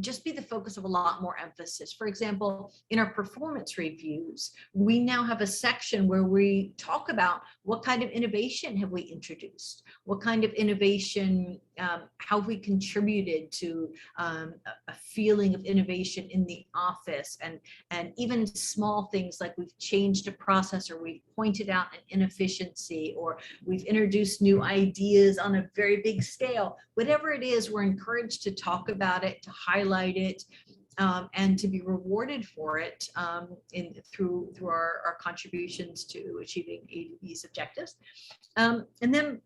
just be the focus of a lot more emphasis. For example, in our performance reviews, we now have a section where we talk about what kind of innovation have we introduced, what kind of innovation, how have we contributed to a feeling of innovation in the office, and even small things like we've changed a process, or we've pointed out an inefficiency, or we've introduced new ideas on a very big scale. Whatever it is, we're encouraged to talk about it, to highlight it, and to be rewarded for it through our contributions to achieving ADB's objectives. And then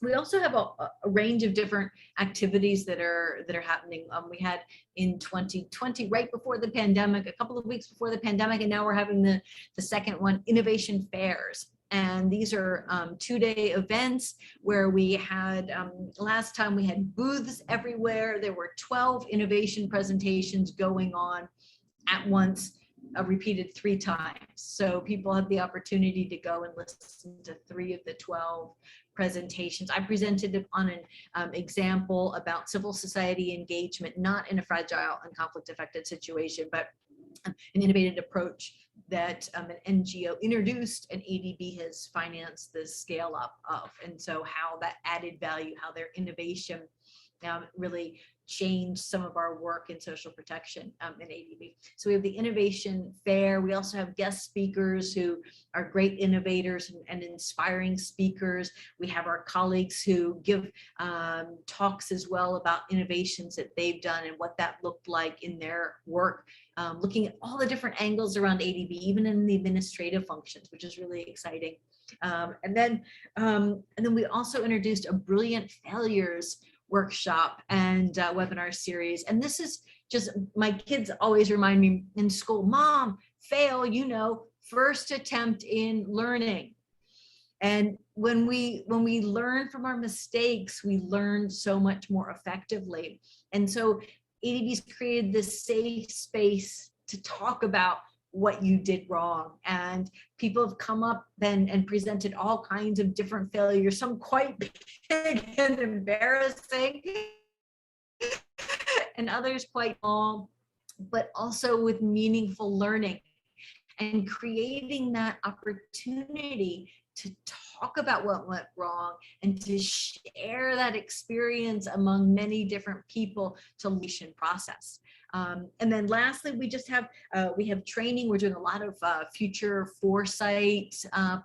we also have a range of different activities that are happening. We had in 2020, right before the pandemic, a couple of weeks before the pandemic, and now we're having the second one, innovation fairs. And these are 2-day events where we had, last time we had booths everywhere. There were 12 innovation presentations going on at once, repeated 3 times. So people had the opportunity to go and listen to 3 of the 12 presentations. I presented on an example about civil society engagement, not in a fragile and conflict affected situation, but an innovative approach that an NGO introduced and ADB has financed the scale up of. And so how that added value, how their innovation really changed some of our work in social protection in ADB. So we have the innovation fair. We also have guest speakers who are great innovators and inspiring speakers. We have our colleagues who give talks as well about innovations that they've done and what that looked like in their work, looking at all the different angles around ADB, even in the administrative functions, which is really exciting. And then we also introduced a brilliant failures workshop and webinar series. And this is just, my kids always remind me in school, Mom, fail, first attempt in learning. And when we learn from our mistakes, we learn so much more effectively. And so ADB's created this safe space to talk about what you did wrong. And people have come up then and presented all kinds of different failures, some quite big and embarrassing, and others quite small, but also with meaningful learning, and creating that opportunity to talk about what went wrong and to share that experience among many different people to learn process. And then lastly, we just have, we have training. We're doing a lot of future foresight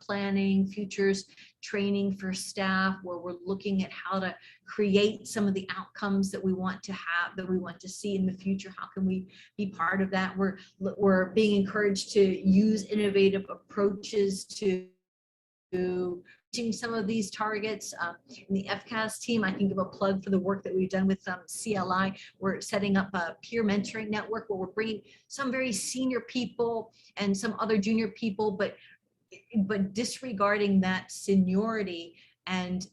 planning, futures training for staff, where we're looking at how to create some of the outcomes that we want to have, that we want to see in the future. How can we be part of that? We're being encouraged to use innovative approaches to reaching some of these targets. In the FCAS team, I can give a plug for the work that we've done with CLI. We're setting up a peer mentoring network where we're bringing some very senior people and some other junior people, but disregarding that seniority and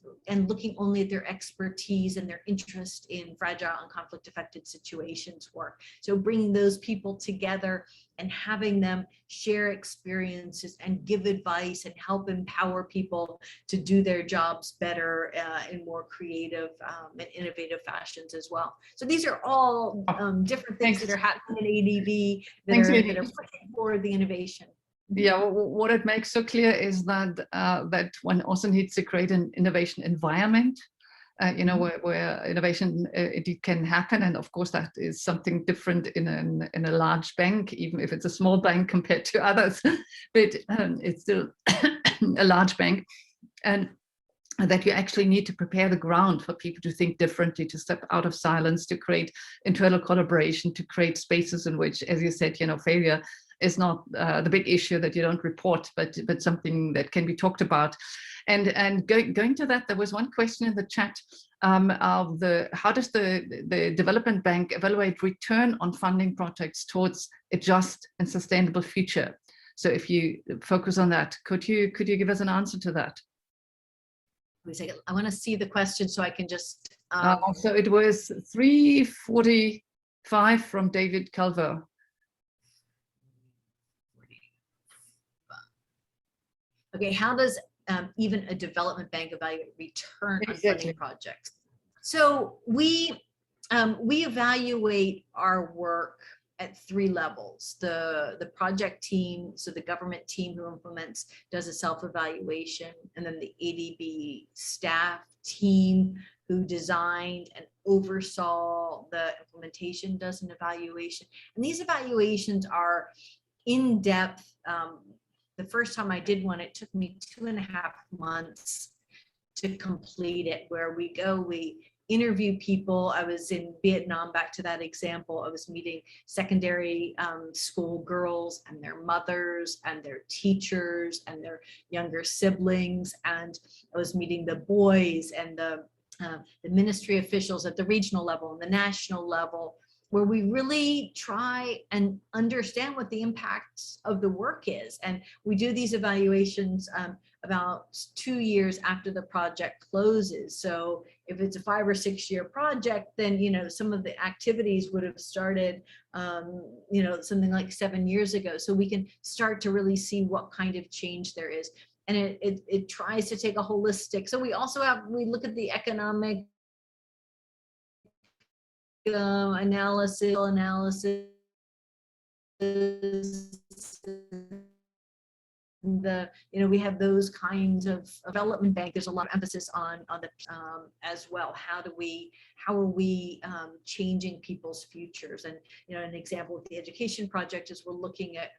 looking only at their expertise and their interest in fragile and conflict affected situations work. So bringing those people together and having them share experiences and give advice and help empower people to do their jobs better in more creative and innovative fashions as well. So these are all different things that are happening in ADB that are pushing forward the innovation. Yeah, what it makes so clear is that that one also needs to create an innovation environment, where innovation it can happen, and of course that is something different in a large bank, even if it's a small bank compared to others, but it's still a large bank, and that you actually need to prepare the ground for people to think differently, to step out of silence, to create internal collaboration, to create spaces in which, as you said, failure is not the big issue that you don't report, but something that can be talked about. And going to that, there was one question in the chat of how does the development bank evaluate return on funding projects towards a just and sustainable future? So if you focus on that, could you give us an answer to that? I want to see the question so I can just. So it was 345 from David Calver. Okay, how does even a development bank evaluate return on funding projects? So we evaluate our work at 3 levels. The project team, so the government team who implements, does a self-evaluation, and then the ADB staff team who designed and oversaw the implementation does an evaluation. And these evaluations are in depth. The first time I did one, it took me 2.5 months to complete it, where we interview people. I was in Vietnam, back to that example. I was meeting secondary school girls and their mothers and their teachers and their younger siblings. And I was meeting the boys and the ministry officials at the regional level and the national level, where we really try and understand what the impact of the work is. And we do these evaluations about 2 years after the project closes. So if it's a 5 or 6 year project, then, you know, some of the activities would have started, you know, something like 7 years ago. So we can start to really see what kind of change there is. And it tries to take a holistic. So we also we look at the economic analysis, we have those kinds of development bank. There's a lot of emphasis on the as well. How are we changing people's futures? And, you know, an example with the education project is we're looking at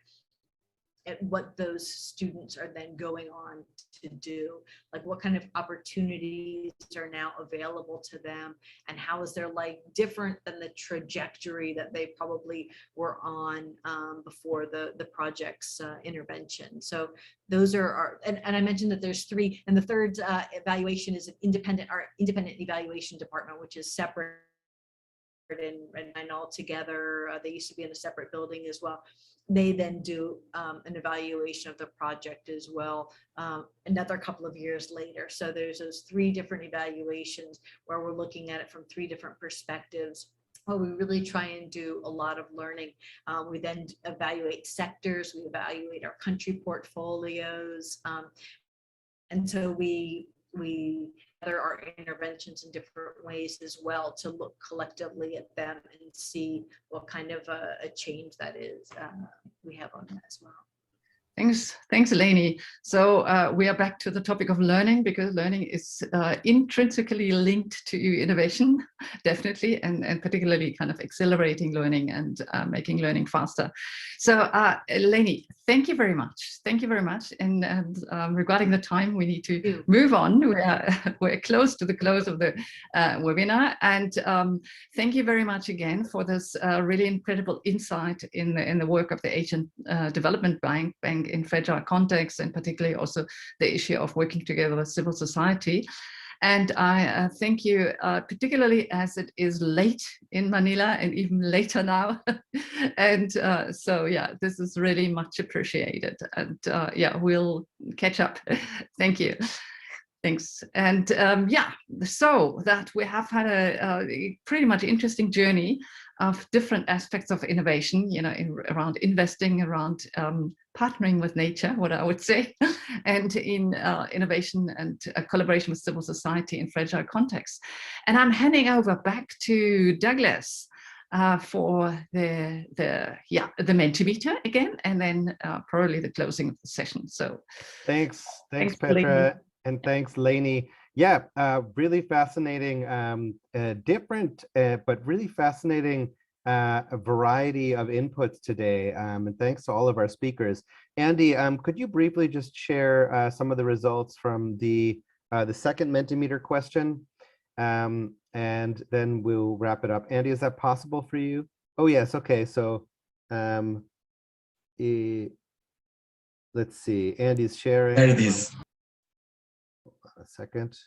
what those students are then going on to do, like what kind of opportunities are now available to them, and how is their life different than the trajectory that they probably were on before the project's intervention. So those are and I mentioned that there's 3, and the third evaluation is an independent evaluation department, which is separate and all together. They used to be in a separate building as well. They then do an evaluation of the project as well, another couple of years later. So there's those 3 different evaluations where we're looking at it from 3 different perspectives. Well, we really try and do a lot of learning. We then evaluate sectors, we evaluate our country portfolios. And so we there are interventions in different ways as well to look collectively at them and see what kind of a change that is we have on that as well. Thanks, Elaine. So we are back to the topic of learning, because learning is intrinsically linked to innovation, definitely, and particularly kind of accelerating learning and making learning faster. So Elaine, thank you very much. Thank you very much. And regarding the time, we need to move on. We're close to the close of the webinar. And thank you very much again for this really incredible insight in the work of the Asian Development Bank in fragile contexts, and particularly also the issue of working together with civil society. And I thank you, particularly as it is late in Manila and even later now. And so, yeah, this is really much appreciated. And yeah, we'll catch up. Thank you. Thanks. And yeah, so that we have had a pretty much interesting journey of different aspects of innovation, you know, around investing, around partnering with nature, what I would say, and in innovation and collaboration with civil society in fragile contexts. And I'm handing over back to Douglas for the Mentimeter again, and then probably the closing of the session. So thanks Petra, Lainey. and thanks Lainey. Yeah, really fascinating, different, but really fascinating a variety of inputs today. And thanks to all of our speakers. Andy, could you briefly just share some of the results from the second Mentimeter question? And then we'll wrap it up. Andy, is that possible for you? Oh, yes. Okay. So let's see, Andy's sharing. There it is. A second.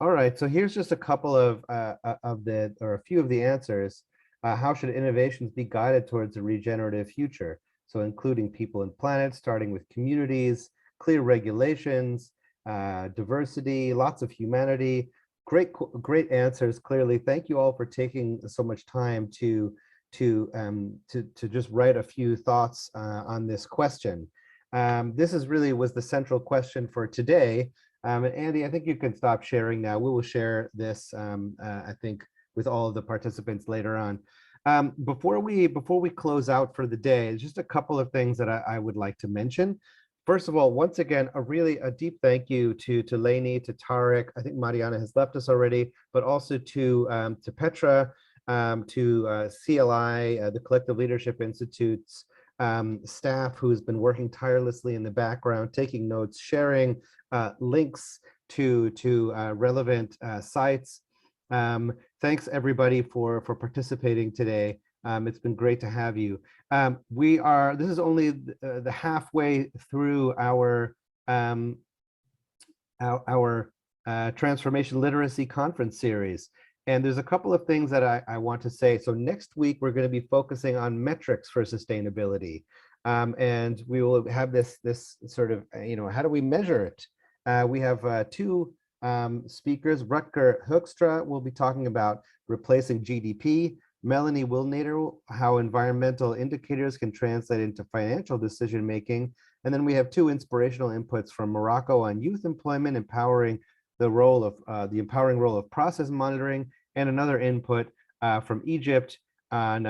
All right, so here's just a couple of a few of the answers. How should innovations be guided towards a regenerative future? So including people and planet, starting with communities, clear regulations, diversity, lots of humanity. Great answers, clearly. Thank you all for taking so much time to just write a few thoughts on this question. This was the central question for today. And Andy, I think you can stop sharing now. We will share this, I think, with all of the participants later on. Before we close out for the day, just a couple of things that I would like to mention. First of all, once again, a deep thank you to Elaine, to Tariq. I think Mariana has left us already, but also to Petra, to CLI, the Collective Leadership Institute's staff who has been working tirelessly in the background, taking notes, sharing links to relevant sites. Thanks everybody for participating today. It's been great to have you. This is only the halfway through our Transformation Literacy Conference series. And there's a couple of things that I want to say. So next week, we're going to be focusing on metrics for sustainability. And we will have this sort of, how do we measure it? We have two speakers. Rutger Hoekstra will be talking about replacing GDP. Melanie Wilnader, how environmental indicators can translate into financial decision making. And then we have two inspirational inputs from Morocco on youth employment, empowering the empowering role of process monitoring, and another input from Egypt on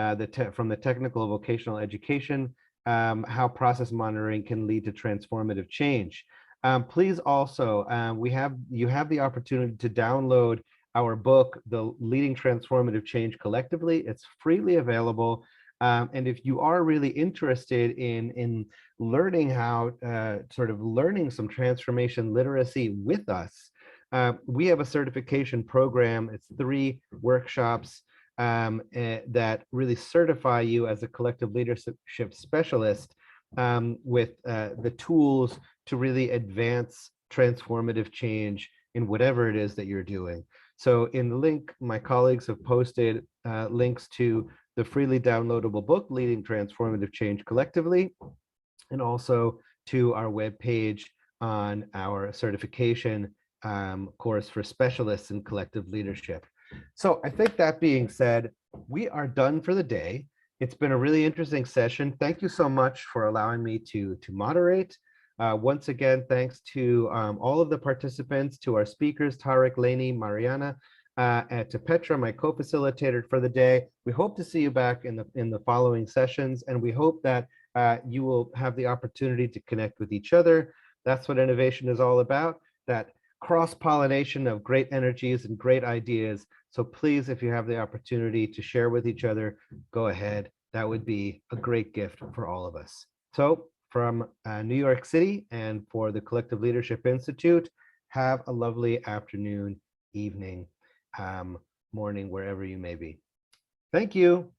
from the technical vocational education, how process monitoring can lead to transformative change. Please also, you have the opportunity to download our book, The Leading Transformative Change Collectively. It's freely available. And if you are really interested in learning how, learning some transformation literacy with us, we have a certification program. It's 3 workshops that really certify you as a collective leadership specialist with the tools to really advance transformative change in whatever it is that you're doing. So in the link, my colleagues have posted links to the freely downloadable book, Leading Transformative Change Collectively, and also to our webpage on our certification course for specialists in collective leadership. So I think that being said, we are done for the day. It's been a really interesting session. Thank you so much for allowing me to moderate. Once again, thanks to all of the participants, to our speakers, Tariq, Elaine, Mariana, and to Petra, my co-facilitator for the day. We hope to see you back in the following sessions, and we hope that you will have the opportunity to connect with each other. That's what innovation is all about, that cross-pollination of great energies and great ideas. So please, if you have the opportunity to share with each other, go ahead. That would be a great gift for all of us. So from New York City and for the Collective Leadership Institute, have a lovely afternoon, evening, morning, wherever you may be. Thank you.